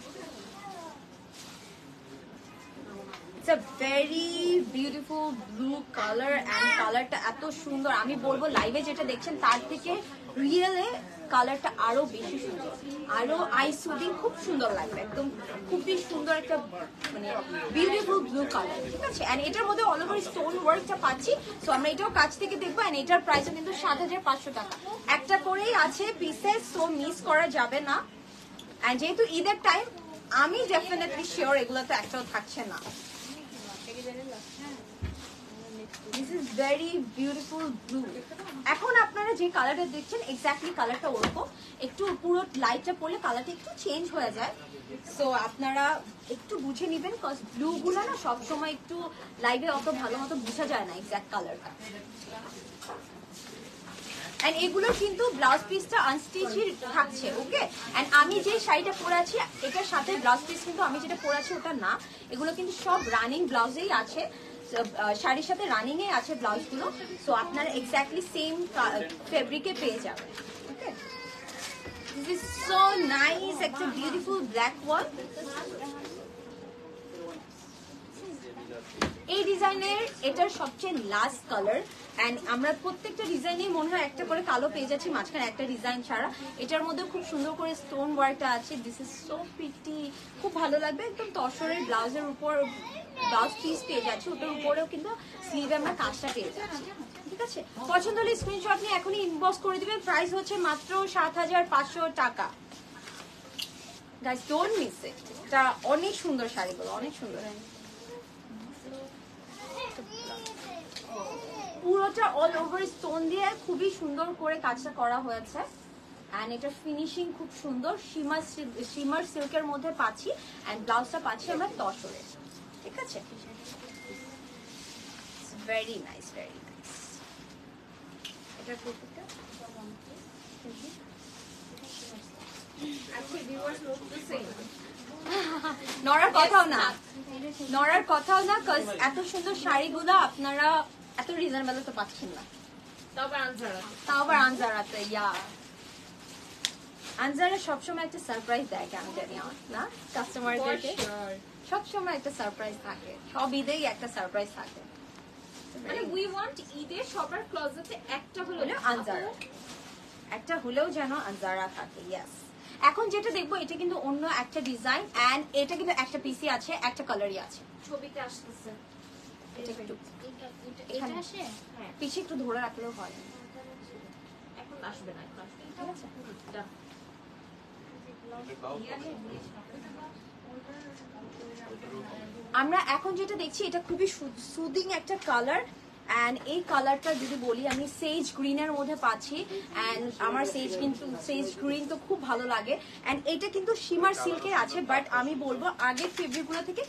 It's a very beautiful blue color and কালারটা এত সুন্দর। আমি বলবো লাইভে যেটা দেখছেন তার থেকে রিয়েলে কালারটা আরো বেশি সুন্দর, আরো আই সুদিং, খুব সুন্দর লাগবে, একদম খুবই সুন্দর একটা মানে বিউটিফুল ব্লু কালার, ঠিক আছে? এন্ড এটার মধ্যে অল ওভার স্টোন ওয়ার্কটা পাচ্ছি। সো আমরা এটাও কাছ থেকে দেখবো। এন্ড এটার প্রাইসও কিন্তু 7,500 টাকা। একটা করেই আছে পিসেস, সো মিস করা যাবে না। এন্ড যেহেতু ঈদের টাইম, আমি ডেফিনেটলি শিওর এগুলো তো একটাও থাকছে না। This is very beautiful blue. এখন আপনারা যে কালারটা দেখছেন এক্স্যাক্টলি কালারটা ওরকম, একটু পুরো লাইটটা পড়লে কালারটা একটু চেঞ্জ হয়ে যায়। সো আপনারা একটু বুঝে নেবেন, কজ ব্লু গুলো না সবসময় একটু লাইভে অত ভালো মতো বোঝা যায় না এক্স্যাক্ট কালারটা। এন্ড এগুলো কিন্তু ব্লাউজ পিসটা আনস্টিচই থাকছে, ওকে? এন্ড আমি যে শাড়িটা পরে আছি এটার সাথে ব্লাউজ পিস কিন্তু আমি যেটা পরে আছি ওটা না, এগুলো কিন্তু সব রানিং ব্লাউজেই আছে, শাড়ির সাথে রানিং এ আছে ব্লাউজ গুলো। সো আপনারা এক্স্যাক্টলি সেম ফেব্রিকে পেয়ে যাবেন, ওকে? This is so nice. It's a beautiful black one. এই ডিজাইনের এটার সবচেয়ে লাস্ট কালার এন্ড আমরা প্রত্যেকটা ডিজাইনে মনে হয় একটা করে কালো পেয়ে যাচ্ছি, মাঝখানে একটা ডিজাইন ছাড়া। এটার মধ্যে খুব সুন্দর করে স্টোন ওয়ার্কটা আছে। দিস ইজ সো প্রিটি, খুব ভালো লাগবে। একদম তসরের ব্লাউজের উপর ব্লাউজ পিস পেয়ে যাচ্ছে, ওটার উপরেও কিন্তু স্লিভে আমরা কাজটা পেয়ে যাচ্ছি। ঠিক আছে, পছন্দ হলে স্ক্রিনশট নিয়ে এখনই ইনবক্স করে দিবেন। প্রাইস হচ্ছে মাত্র 7500 টাকা। Guys don't miss it. এটা অনেক সুন্দর শাড়িগুলো, অনেক সুন্দর। পুরোটা অল ওভার স্টোন দিয়ে খুবই সুন্দর করে কাজটা করা হয়েছে এন্ড এটা ফিনিশিং খুব সুন্দর। শিমার সিল্কের মধ্যে পাচ্ছি এন্ড ব্লাউজটা পাচ্ছি আমরা তসরে। ঠিক আছে, ভেরি নাইস, ভেরি নাইস। এটা কুর্তিটা নড়ার কথাও না, নড়ার কথাও না, কজ এত সুন্দর শাড়িগুলো আপনারা এত রিজনেবল তো পাচ্ছেন না। তাও আবার আনজারাতে। ইয়া, আনজারা সবসময় একটা সারপ্রাইজ দেয়, কেন জানি আমার না, কাস্টমারদেরকে সবসময় একটা সারপ্রাইজ থাকে। সব ঈদেই একটা সারপ্রাইজ থাকে। মানে উই ওয়ান্ট ঈদে সবার ক্লোজেটে একটা হলো আনজারা, একটা হলেও যেন আনজারা থাকে। ইয়েস, এখন যেটা দেখবো এটা কিন্তু অন্য একটা ডিজাইন এন্ড এটা কিন্তু একটা পিসি আছে, একটা কালারই আছে। ছবিতে আসতেছে এটা একটু এটা আসে, হ্যাঁ পিছে একটু ধরে রাখলেও হয়। এখন আসবে না, এখন আসবে। ঠিক আছে, আমরা এখন যেটা দেখছি এটা খুবই সুদিং একটা কালার এন্ড এই কালারটা যদি বলি আমি সেজ গ্রিনের মধ্যে পাচ্ছি এন্ড আমার সেজ গ্রিন তো খুব ভালো লাগে এন্ড এটা কিন্তু শিমার সিল্কে আছে, বাট আমি বলবো আগের ফেব্রিকগুলো থেকে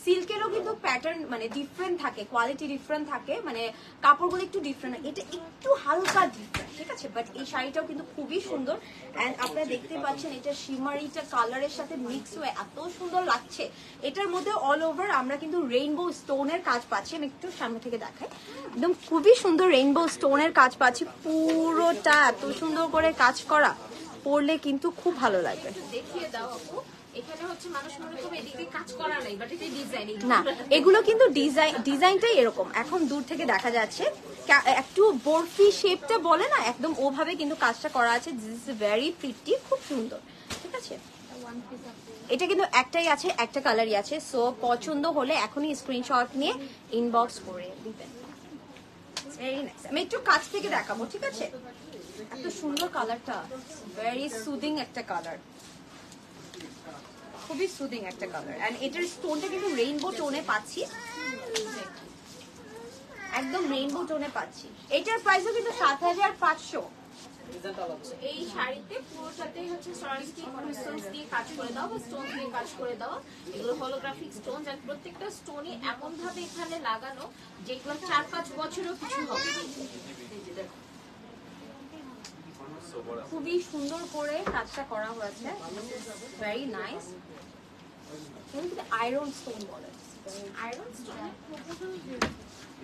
সিল্কেরও কিন্তু প্যাটার্ন মানে ডিফারেন্ট থাকে, কোয়ালিটি ডিফারেন্ট থাকে, মানে কাপড়গুলো একটু ডিফারেন্ট, এটা একটু হালকা ডিফারেন্ট। ঠিক আছে, বাট এই শাড়িটাও কিন্তু খুবই সুন্দর এন্ড আপনারা দেখতে পাচ্ছেন এটা শিমারিটা কালারের সাথে মিক্স হয়ে এত সুন্দর লাগছে। এটার মধ্যে অল ওভার আমরা কিন্তু রেইনবো স্টোনের কাজ পাচ্ছি। আমি একটু সামনে থেকে দেখাই, একদম খুবই সুন্দর রেইনবো স্টোনের কাজ পাচ্ছি। পুরোটা এত সুন্দর করে কাজ করা, পরলে কিন্তু খুব ভালো লাগবে। দেখিয়ে দাও আপু। এখানে হচ্ছে মানুষ মনে করবে এদিকে কাজ করা নাই, বাট এটা ডিজাইন না, এগুলো কিন্তু ডিজাইনটাই এরকম। এখন দূর থেকে দেখা যাচ্ছে একটু বরফি শেপটা বলে না, একদম ওভাবে কিন্তু কাজটা করা আছে। দিস ইজ ভেরি প্রিটি, খুব সুন্দর। ঠিক আছে, এটা কিন্তু একটাই আছে, একটা কালারই আছে। সো পছন্দ হলে এখনই স্ক্রিনশট নিয়ে ইনবক্স করে দিবেন। Very nice. আমি একটু কাছ থেকে দেখাবো। ঠিক আছে, এত সুন্দর কালারটা, ভেরি সুদিং একটা কালার, খুবই সুদিং একটা কালার এন্ড এটার স্টোনটা কিন্তু রেইনবো টোনে পাচ্ছি, একদম রেইনবো টোনে পাচ্ছি। এটার প্রাইসও কিন্তু 7500। এই শাড়িতে পুরোটাতেই হচ্ছে সরাসরি ক্রিস্টালস দিয়ে কাজ করে দাও বা স্টোন দিয়ে কাজ করে দাও। এগুলো হলোগ্রাফিক স্টোন, আর প্রত্যেকটা স্টোনই এমন ভাবে এখানে লাগানো যেগুলো 4-5 বছরও কিছু হবে। খুবই সুন্দর করে কাজটা করা হয়েছে, ভেরি নাইস। আয়রন স্টোন বলে, আয়রন স্টোন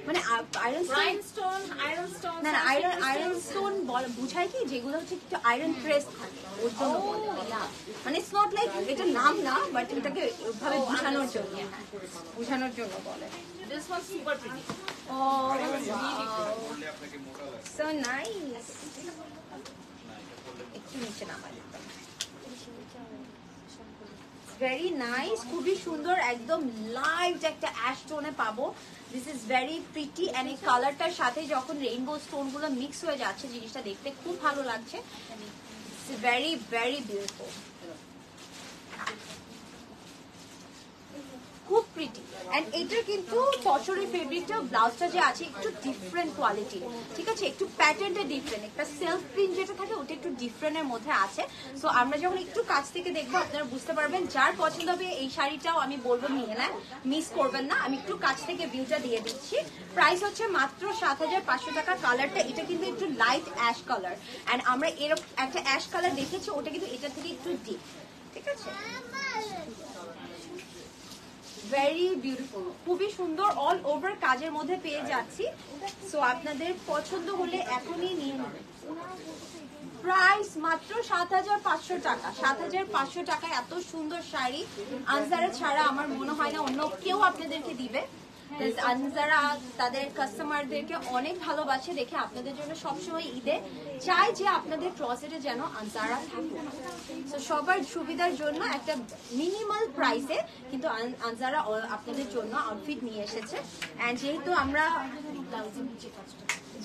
মানে আয়রন স্টোন, আয়রন স্টোন না না, আয়রন স্টোন বুঝায় কি যেগুলো হচ্ছে একটু আয়রন প্রেস থাকে, ওর জন্য বলে। মানে ইটস নট লাইক এটা নাম না, বাট এটাকে ওইভাবে বোঝানোর জন্য, বোঝানোর জন্য বলে। This one's super pretty. Oh, so nice. একটু নিচে নামাই দিতাম। ভেরি নাইস, খুবই সুন্দর, একদম লাইট একটা অ্যাশ টোনে পাবো। This is very pretty and এই কালারটার সাথে যখন রেইনবো স্টোন গুলো মিক্স হয়ে যাচ্ছে, জিনিসটা দেখতে খুব ভালো লাগছে। ভেরি ভেরি বিউটিফুল, খুব প্রিটি এন্ড এটার কিন্তু তসরের ফেব্রিকটা, ব্লাউজটা যে আছে একটু ডিফারেন্ট কোয়ালিটি। ঠিক আছে, একটু প্যাটার্নটা ডিফারেন্ট, একটা সেলফ প্রিন্ট যেটা থাকে ওটা একটু ডিফারেন্টের মধ্যে আছে। সো আমরা যখন একটু কাছ থেকে দেখবো আপনারা বুঝতে পারবেন। যার পছন্দ হবে এই শাড়িটাও আমি বলবো নিয়ে নেন, মিস করবেন না। আমি একটু কাছ থেকে ভিউটা দিয়ে দিচ্ছি। প্রাইস হচ্ছে মাত্র 7500 টাকা। কালারটা এটা কিন্তু একটু লাইট অ্যাশ কালার এন্ড আমরা এরকম একটা অ্যাশ কালার দেখেছি, ওটা কিন্তু এটা থেকে একটু ডিপ। ঠিক আছে, ভেরি বিউটিফুল, খুবই সুন্দর, অল ওভার কাজের মধ্যে পেয়ে যাচ্ছি। সো আপনাদের পছন্দ হলে এখনই নিয়ে নেবেন। প্রাইস মাত্র 7,500 টাকা। 7,500 টাকায় এত সুন্দর শাড়ি আনজারা ছাড়া আমার মনে হয় না অন্য কেউ আপনাদেরকে দিবে। আনজারা তাদের কাস্টমারদেরকে অনেক ভালোবাসে দেখে আপনাদের জন্য সবসময় ঈদে চাই যে আপনাদের ক্লসেটে যেন আনজারা থাকে। তো সবার সুবিধার জন্য একটা মিনিমাল প্রাইসে কিন্তু আনজারা আপনাদের জন্য আউটফিট নিয়ে এসেছে। অ্যান্ড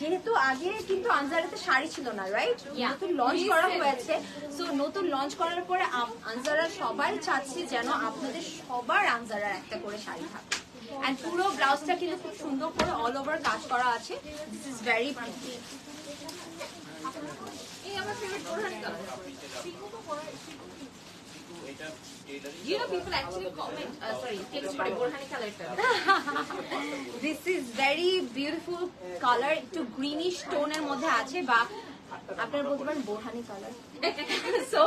যেহেতু আগে কিন্তু আনজারাতে শাড়ি ছিল না, রাইট? নতুন লঞ্চ করা হয়েছে। সো নতুন লঞ্চ করার পরে আনজারা সবাই চাচ্ছে যেন আপনাদের সবার আনজারার একটা করে শাড়ি থাকে। এন্ড পুরো ব্লাউজটা কিন্তু খুব সুন্দর করে অল ওভার কাজ করা আছে। This is very pretty. এই আমার favourite borhani colour. You know, people actually comment, text করে বোরহানি কালারটা। This is very beautiful color, একটু গ্রিনিশ টোনের মধ্যে আছে, বা আপনারা বলতে পারেন borhani colour. So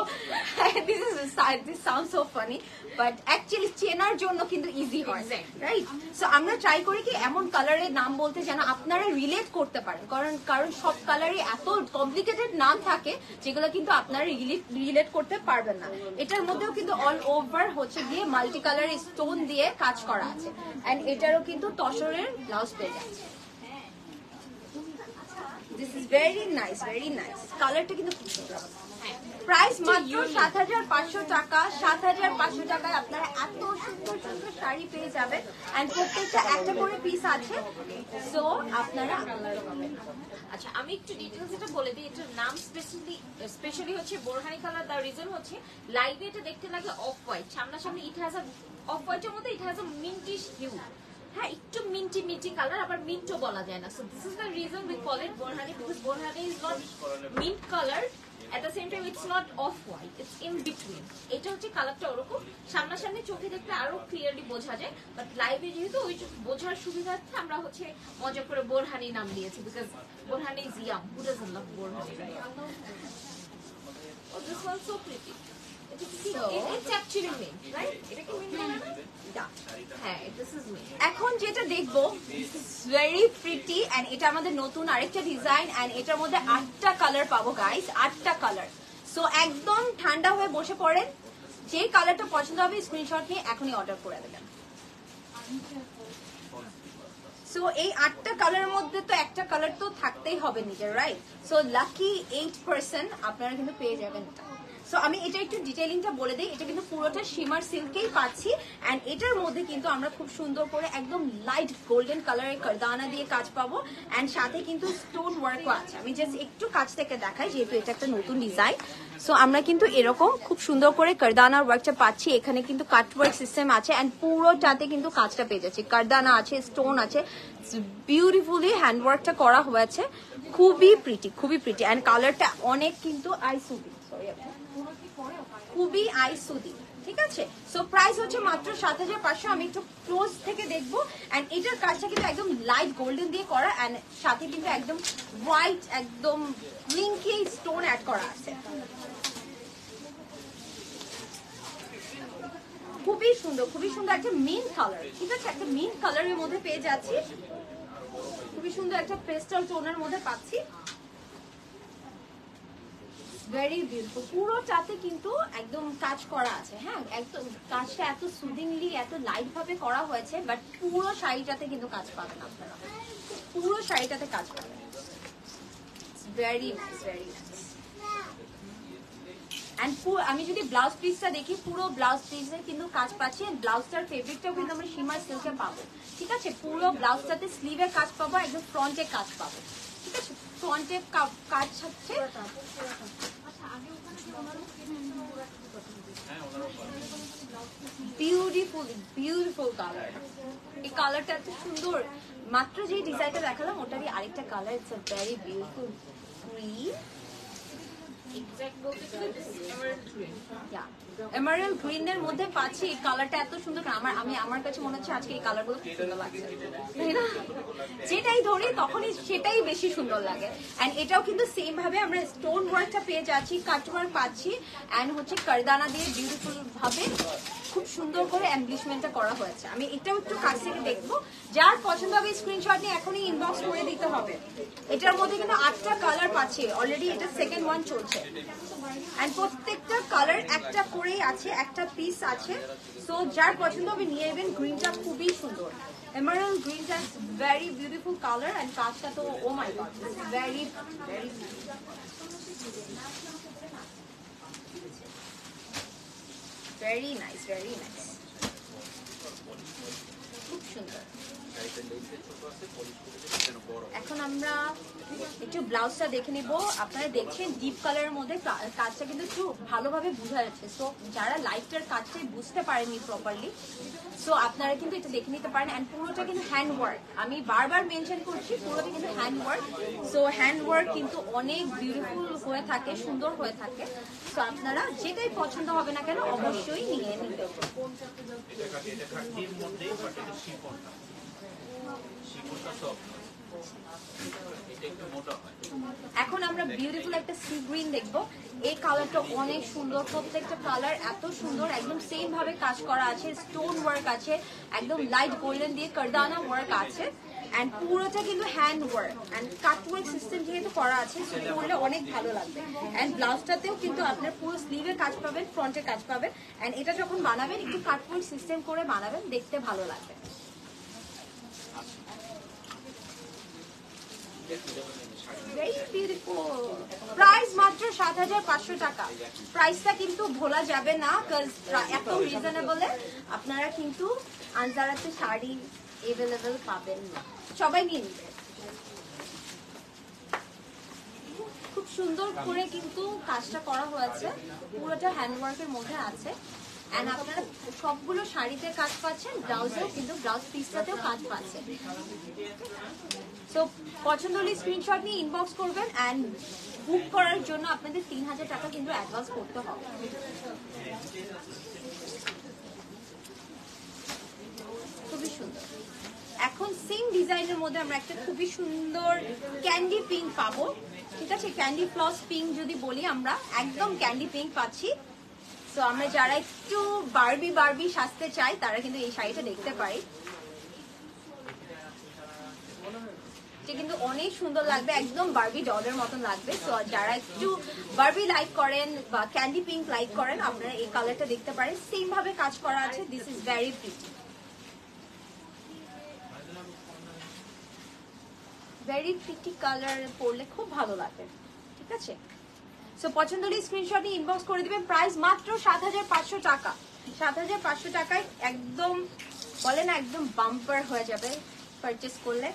this sounds so funny, but actually চেনার জন্য কিন্তু ইজি হয়, রাইট? সো আমরা ট্রাই করি কি এমন কালারের নাম বলতে যেন আপনারা রিলেট করতে পারেন, কারণ সব কালারই এত কমপ্লিকেটেড নাম থাকে যেগুলো কিন্তু আপনারা রিলেট করতে পারবেন না। এটার মধ্যেও কিন্তু অল ওভার হচ্ছে গিয়ে মাল্টি কালার স্টোন দিয়ে কাজ করা আছে। এন্ড এটারও কিন্তু তসরের ব্লাউজ পেয়ে যাচ্ছে। This is very nice, very nice. কালারটা কিন্তু খুব সুন্দর। প্রাইস মাত্র 7,500 টাকা। 7,500 টাকায় আপনারা এত সুন্দর সুন্দর শাড়ি পেয়ে যাবেন। এন্ড প্রত্যেকটা একটা করে পিস আছে। সো আপনারা আচ্ছা, আমি একটু ডিটেইলস এটা বলে দিই। এটার নাম স্পেশালি হচ্ছে বোরহানি কালার। তার রিজন হচ্ছে লাইভে এটা দেখতে লাগে অফ হোয়াইট, সামনাসামনি ইট হ্যাজ আ অফ হোয়াইটের মধ্যে ইট হ্যাজ আ মিন্টিশ হিউ। হ্যাঁ, একটু মিন্টি কালার, আবার মিন্টও বলা যায় না। So this is the reason we call it borhani, because borhani is not mint colour, at the same time it's not off white, it's in between. এটা হচ্ছে কালারটা ওরকম, সামনাসামনি চোখে দেখলে আরো ক্লিয়ারলি বোঝা যায়, বাট লাইভে যেহেতু ওই বোঝার সুবিধার্থে আমরা হচ্ছে মজা করে বোরহানি নাম দিয়েছি, because borhani is yum, who doesn't love borhani, right? Oh, this one's so pretty. It's actually mint, right? এটা কি mint কালার না? হ্যাঁ, this is mint. এখন যেটা দেখবো ভেরি প্রিটি, এন্ড এটা আমাদের নতুন আরেকটা ডিজাইন। এন্ড এটার মধ্যে 8টা কালার পাবো গাইস, 8টা কালার। সো একদম ঠান্ডা হয়ে বসে পড়েন, যে কালারটা পছন্দ হবে স্ক্রিনশট নিয়ে এখনই অর্ডার করে দেবেন। সো এই 8টা কালারের মধ্যে তো একটা কালার তো থাকতেই হবে নিজের, রাইট? সো লাকি 8% আপনারা কিন্তু পেয়ে যাবেন এটা। সো আমি এটা একটু ডিটেইলিংটা বলে দিই। এটা কিন্তু পুরোটা শিমার সিল্কেই পাচ্ছি। এন্ড এটার মধ্যে কিন্তু আমরা খুব সুন্দর করে একদম লাইট গোল্ডেন কালারের কারদানা দিয়ে কাজ পাবো। এন্ড সাথে কিন্তু স্টোন ওয়ার্কও আছে। আমি জাস্ট একটু কাছ থেকে দেখাই, যেহেতু এটা একটা নতুন ডিজাইন। সো আমরা কিন্তু এরকম খুব সুন্দর করে কারদানার ওয়ার্কটা পাচ্ছি। এখানে কিন্তু কাট ওয়ার্ক সিস্টেম আছে, এন্ড পুরোটাতে কিন্তু কাজটা পেয়ে যাচ্ছে। কারদানা আছে, স্টোন আছে, বিউটিফুলি হ্যান্ড ওয়ার্কটা করা হয়েছে। খুবই প্রিটি, খুবই প্রিটি। এন্ড কালারটা অনেক কিন্তু আইসুদি, খুবই আইসুদি, ঠিক আছে? সো প্রাইস হচ্ছে মাত্র 7,500। আমি একটু ক্লোজ থেকে দেখবো। এন্ড এটার কাজটা কিন্তু একদম লাইট গোল্ডেন দিয়ে করা, এন্ড সাথে কিন্তু একদম হোয়াইট, একদম ব্লিঙ্কি স্টোন অ্যাড করা আছে। খুবই সুন্দর, খুবই সুন্দর একটা মিন্ট কালার, ঠিক আছে? একটা মিন্ট কালারের মধ্যে পেয়ে যাচ্ছি। খুবই সুন্দর একটা পেস্টাল টোনের মধ্যে পাচ্ছি। Very beautiful. পুরোটাতে কিন্তু একদম কাজ করা আছে। হ্যাঁ, একদম কাজটা এত সুদিংলি, এত লাইট ভাবে করা হয়েছে, বাট পুরো শাড়িটাতে কিন্তু কাজ পাবেন আপনারা। পুরো শাড়িটাতে কাজ পাবেন। Very nice, very nice. And আমি যদি ব্লাউজ পিসটা দেখি, পুরো ব্লাউজ পিসে কিন্তু কাজ পাচ্ছি। ব্লাউজটার ফেব্রিকটাও কিন্তু আমরা শিমার সিল্কে পাবো, ঠিক আছে? পুরো ব্লাউজটাতে স্লিভে কাজ পাবো, একদম ফ্রন্টে কাজ পাবো, ঠিক আছে? ফ্রন্টে কাজ হচ্ছে বিউটিফুল কালার। এই কালারটা এত সুন্দর। মাত্র যে ডিজাইনটা দেখালাম ওটারই আরেকটা colour. It's a very beautiful green. Emerald গ্রিনের মধ্যে পাচ্ছি। এই কালারটা এত সুন্দর। আমার কাছে মনে হচ্ছে আজকে এই কালারগুলো খুব সুন্দর লাগছে, তাই না? যেটাই ধরি তখনই সেটাই বেশি সুন্দর লাগে। এন্ড এটাও কিন্তু সেম ভাবে আমরা স্টোন ওয়ার্কটা পেয়ে যাচ্ছি, কাট ওয়ার্ক পাচ্ছি, এন্ড হচ্ছে কারদানা দিয়ে বিউটিফুল ভাবে খুব সুন্দর করে এমব্লিশমেন্টটা করা হয়েছে। আমি এটাও একটু কাছ থেকে দেখবো, যার পছন্দ হবে স্ক্রিনশট নিয়ে এখনই ইনবক্স করে দিতে হবে। এটার মধ্যে কিন্তু 8টা কালার পাচ্ছি, অলরেডি এটা সেকেন্ড ওয়ান চলছে, এন্ড প্রত্যেকটা কালার একটা করেই আছে, একটা পিস আছে। সো যার পছন্দ হবে নিয়ে নেবেন। গ্রিনটা খুবই সুন্দর, এমারাল্ড গ্রিনটা ভেরি বিউটিফুল কালার, এন্ড কাজটা তো oh my god, very very very nice, very nice. খুব সুন্দর। এখন আমরা একটু ব্লাউজটা দেখে নিব। আপনারা দেখছেন ডিপ কালারের মধ্যে কাজটা কিন্তু একটু ভালোভাবে বোঝা যাচ্ছে। সো যারা লাইটটার কাজটাই বুঝতে পারেনি প্রপারলি, সো আপনারা কিন্তু এটা দেখে নিতে পারেন। অ্যান্ড পুরোটা কিন্তু হ্যান্ড ওয়ার্ক, আমি বারবার মেনশন করছি পুরোটা কিন্তু hand work. So hand work কিন্তু অনেক বিউটিফুল হয়ে থাকে, সুন্দর হয়ে থাকে। সো আপনারা যেটাই পছন্দ হবে না কেন অবশ্যই নিয়ে নিতে। এখন আমরা বিউটিফুল একটা সি গ্রিন দেখবো। এই কালারটা অনেক সুন্দর, প্রত্যেকটা কালার এত সুন্দর, একদম সেম ভাবে কাজ করা আছে, স্টোন ওয়ার্ক আছে, একদম লাইট গোল্ডেন দিয়ে কারদানা ওয়ার্ক আছে, এন্ড পুরোটা কিন্তু hand work and cut work system যেহেতু করা আছে, সো পরলে অনেক ভালো লাগবে। এন্ড ব্লাউজটাতেও কিন্তু আপনার পুরো স্লিভে কাজ পাবেন, ফ্রন্টে কাজ পাবেন, এন্ড এটা যখন বানাবেন একটু কাট ওয়ার্ক সিস্টেম করে বানাবেন, দেখতে ভালো লাগবে। Very beautiful. প্রাইস মাত্র ৭৫০০ টাকা। প্রাইসটা কিন্তু ভোলা যাবে না, কজ এত রিজনেবল আপনারা কিন্তু আনজারাতে শাড়ি এভেলেবেল পাবেন না, সবাই নিয়ে নিবে। খুব সুন্দর করে কিন্তু কাজটা করা হয়েছে, পুরোটা হ্যান্ডওয়ার্কের মধ্যে আছে। এন্ড আপনারা সবগুলো শাড়িতে কাজ পাচ্ছেন, ব্লাউজেও কিন্তু ব্লাউজ পিসটাতেও কাজ পাচ্ছেন। সো পছন্দ হলে স্ক্রিনশট নিয়ে ইনবক্স করবেন, এন্ড বুক করার জন্য আপনাদের ৩০০০ টাকা কিন্তু অ্যাডভান্স করতে হবে। খুবই সুন্দর। এখন সেম ডিজাইনের মধ্যে আমরা একটা খুবই সুন্দর ক্যান্ডি পিঙ্ক পাবো, ঠিক আছে? ক্যান্ডি ফ্লস পিঙ্ক যদি বলি আমরা, একদম ক্যান্ডি পিঙ্ক পাচ্ছি। সো আমরা যারা একটু বারবি বারবি সাজতে চাই তারা কিন্তু এই শাড়িটা দেখতে পারি, কিন্তু অনেক সুন্দর লাগবে, একদম বারবি ডলের মতন লাগবে। সো যারা একটু বারবি লাইক করেন বা ক্যান্ডি পিঙ্ক লাইক করেন, আপনারা এই কালারটা দেখতে পারেন, সেম ভাবে কাজ করা আছে। This is very pretty, very pretty colour, পরলে খুব ভালো লাগবে, ঠিক আছে? সো পছন্দ হলে স্ক্রিনশট নিয়ে ইনবক্স করে দিবেন। প্রাইস মাত্র ৭৫০০ টাকা। ৭৫০০ টাকায় একদম বলে না, একদম বাম্পার হয়ে যাবে পারচেস করলে।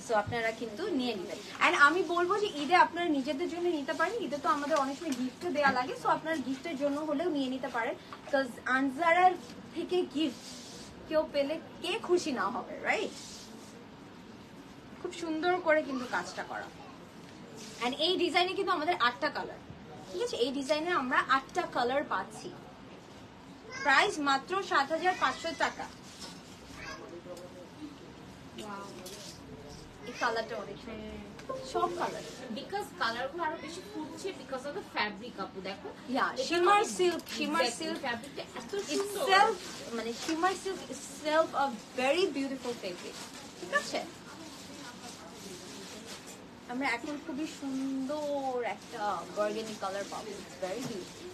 সো আপনারা কিন্তু নিয়ে নেবেন। এন্ড আমি বলবো যে ঈদে আপনারা নিজেদের জন্য নিতে পারেন, ঈদে তো আমাদের অনেক সময় গিফটও দেওয়া লাগে। সো আপনারা গিফটের জন্য হলেও নিয়ে নিতে পারেন, বিকজ আনজারার থেকে গিফট কেউ পেলে কে খুশি না হবে, রাইট? খুব সুন্দর করে কিন্তু কাজটা করা। এন্ড এই ডিজাইনে কিন্তু আমাদের 8টা কালার, ঠিক আছে? এই ডিজাইনে আমরা 8টা কালার পাচ্ছি। প্রাইস মাত্র ৭৫০০ টাকা। এই কালারটা অনেক সব কালার, বিকজ কালারগুলো আরো বেশি ফুটছে বিকজ অফ দ্য ফ্যাব্রিক। আপু দেখো, ইয়া শিমার সিল্ক, শিমার সিল্ক ফ্যাব্রিকটা এত সুন্দর, ইটসেলফ মানে শিমার সিল্ক ইটসেলফ আ ভেরি বিউটিফুল ফেব্রিক, ঠিক আছে? আমরা এখন খুবই সুন্দর একটা বার্গেনি কালার পাবো, ইটস ভেরি বিউটিফুল।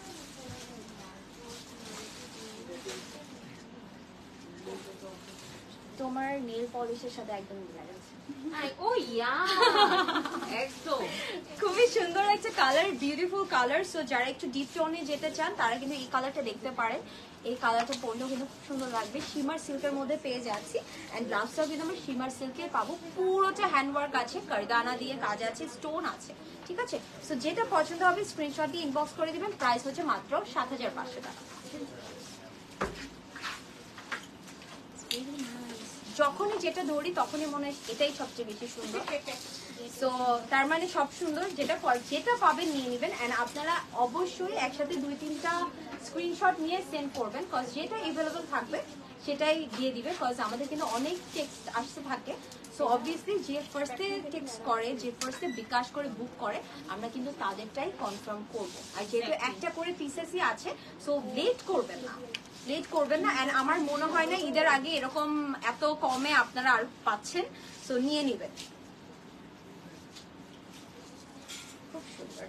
তোমার নেল পলিশের সাথে একদম মিলে গেছে। ও ইয়া, একদম খুবই সুন্দর একটা কালার, বিউটিফুল কালার। সো যারা একটু ডিপ টোনে যেতে চান তারা কিন্তু এই কালারটা দেখতে পারেন। এই কালারটা পরলেও কিন্তু খুব সুন্দর লাগবে। শিমার সিল্কের মধ্যে পেয়ে যাচ্ছি, এন্ড ব্লাউজটাও কিন্তু আমরা শিমার সিল্কে পাবো। পুরোটা হ্যান্ডওয়ার্ক আছে, কারদানা দিয়ে কাজ আছে, স্টোন আছে, ঠিক আছে? সো যেটা পছন্দ হবে স্ক্রিনশট দিয়ে ইনবক্স করে দিবেন। প্রাইস হচ্ছে মাত্র ৭৫০০ টাকা। যখনই যেটা ধরি তখনই মনে হয় এটাই সবচেয়ে বেশি সুন্দর। সো তার মানে সব সুন্দর, যেটা পাবেন নিয়ে নেবেন। এন্ড আপনারা অবশ্যই একসাথে 2-3টা স্ক্রিনশট নিয়ে সেন্ড করবেন, কজ যেটা এভেলেবল থাকবে সেটাই দিয়ে দিবে, কজ আমাদের কিন্তু অনেক টেক্সট আসতে থাকে। সো অবভিয়াসলি যে ফার্স্টে টেক্সট করে, যে ফার্স্টে বিকাশ করে বুক করে, আমরা কিন্তু তাদেরটাই কনফার্ম করব। আর যেহেতু একটা করে পিসেসই আছে, সো লেট করবেন না, লেট করবেন না। এন্ড আমার মনে হয় না ঈদের আগে এরকম এত কমে আপনারা আর পাচ্ছেন, সো নিয়ে নেবেন। খুব সুন্দর।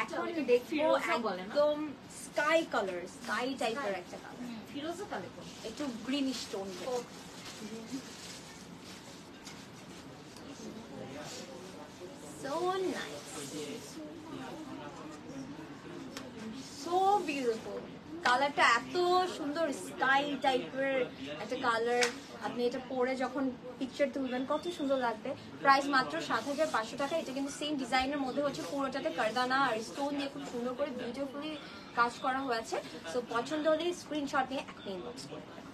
এখন দেখবো একদম স্কাই কালার, স্কাই টাইপের একটা কালার, ফিরোজা কালার, একটু greenish tone. So nice, so beautiful. কালারটা এত সুন্দর, স্কাই টাইপের একটা কালার। আপনি এটা পরে যখন পিকচার তুলবেন কত সুন্দর লাগবে। প্রাইস মাত্র ৭৫০০ টাকা। এটা কিন্তু সেম ডিজাইনের মধ্যে হচ্ছে, পুরোটাতে কারদানা আর স্টোন দিয়ে খুব সুন্দর করে বিউটিফুলি কাজ করা হয়েছে। সো পছন্দ হলে স্ক্রিনশট নিয়ে একটা ইনবক্স করে দেবেন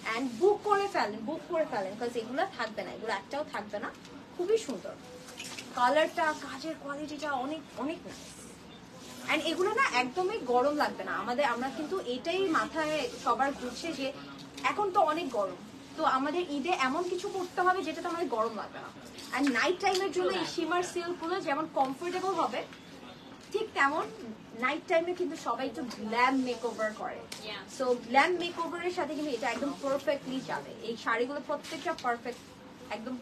অ্যান্ড বুক করে ফেলেন, বিকজ এগুলো থাকবে না, এগুলো একটাও থাকবে না। খুবই সুন্দর কালারটা, কাজের কোয়ালিটিটা অনেক অনেক নাইস। এন্ড এগুলো না একদমই গরম লাগবে না আমাদের। আমরা কিন্তু এটাই মাথায় সবার ঘুরছে যে এখন তো অনেক গরম, তো আমাদের ঈদে এমন কিছু করতে হবে যেটাতে আমাদের গরম লাগবে না। এন্ড নাইট টাইমের জন্য এই শিমার সিল্কগুলো যেমন কমফোর্টেবল হবে, ঠিক তেমন নাইট টাইমে কিন্তু সবাই একটু গ্ল্যাম মেকওভার করে। সো গ্ল্যাম মেকওভারের সাথে কিন্তু এটা একদম পারফেক্টলি যাবে। এই শাড়িগুলো প্রত্যেকটা পারফেক্ট, একদম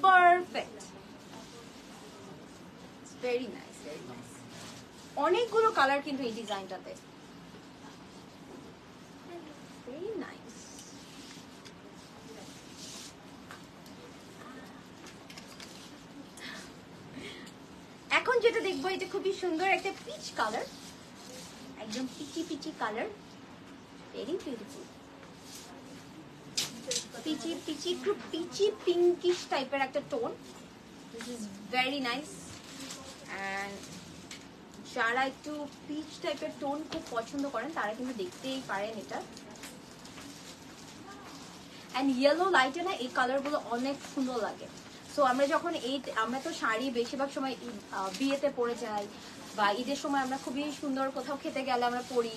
perfect. Very nice, very nice. অনেকগুলো কালার কিন্তু এই ডিজাইনটাতে, ভেরি নাইস। এখন যেটা দেখবো এটা খুবই সুন্দর একটা পিচ কালার, একদম peachy peachy colour, very beautiful. Peachy peachy, একটু পিচি পিঙ্কিশ টাইপের একটা tone. This is very nice. And যারা একটু পিচ টাইপের টোন খুব পছন্দ করেন তারা কিন্তু দেখতেই পারেন এটা। অ্যান্ড ইয়েলো লাইটে না এই কালারগুলো অনেক সুন্দর লাগে। সো আমরা যখন আমরা তো শাড়ি বেশিরভাগ সময় বিয়েতে পরে যাই, বা ঈদের সময় আমরা খুবই সুন্দর কোথাও খেতে গেলে আমরা পরি,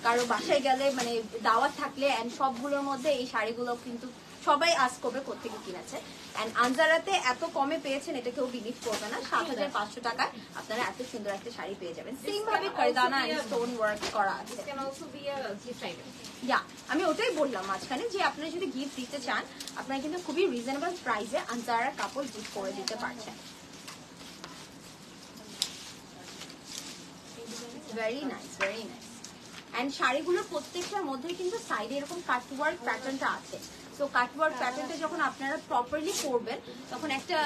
কারো বাসায় গেলে মানে দাওয়াত থাকলে, অ্যান্ড সবগুলোর মধ্যে এই শাড়িগুলো কিন্তু সবাই আজ করবে কোথেকে কিনেছে। অ্যান্ড আনজারাতে এত কমে পেয়েছেন এটা কেউ বিলিভ করবে না। ৭৫০০ টাকায় আপনারা এত সুন্দর একটা শাড়ি পেয়ে যাবেন। সেম ভাবে কারদানা এন্ড স্টোন ওয়ার্ক করা আছে। ইয়া, আমি ওটাই বললাম মাঝখানে যে আপনারা যদি গিফট দিতে চান আপনারা কিন্তু খুবই রিজনেবল প্রাইসে আনজারা কাপড় গিফট করে দিতে পারছেন। Very nice, very nice. And শাড়িগুলোর প্রত্যেকটার মধ্যে কিন্তু সাইডে এরকম কাটওয়ার্ক প্যাটার্নটা আছে। সো কাটওয়ার্ক প্যাটার্নটা যখন আপনারা প্রপারলি করবেন তখন একটা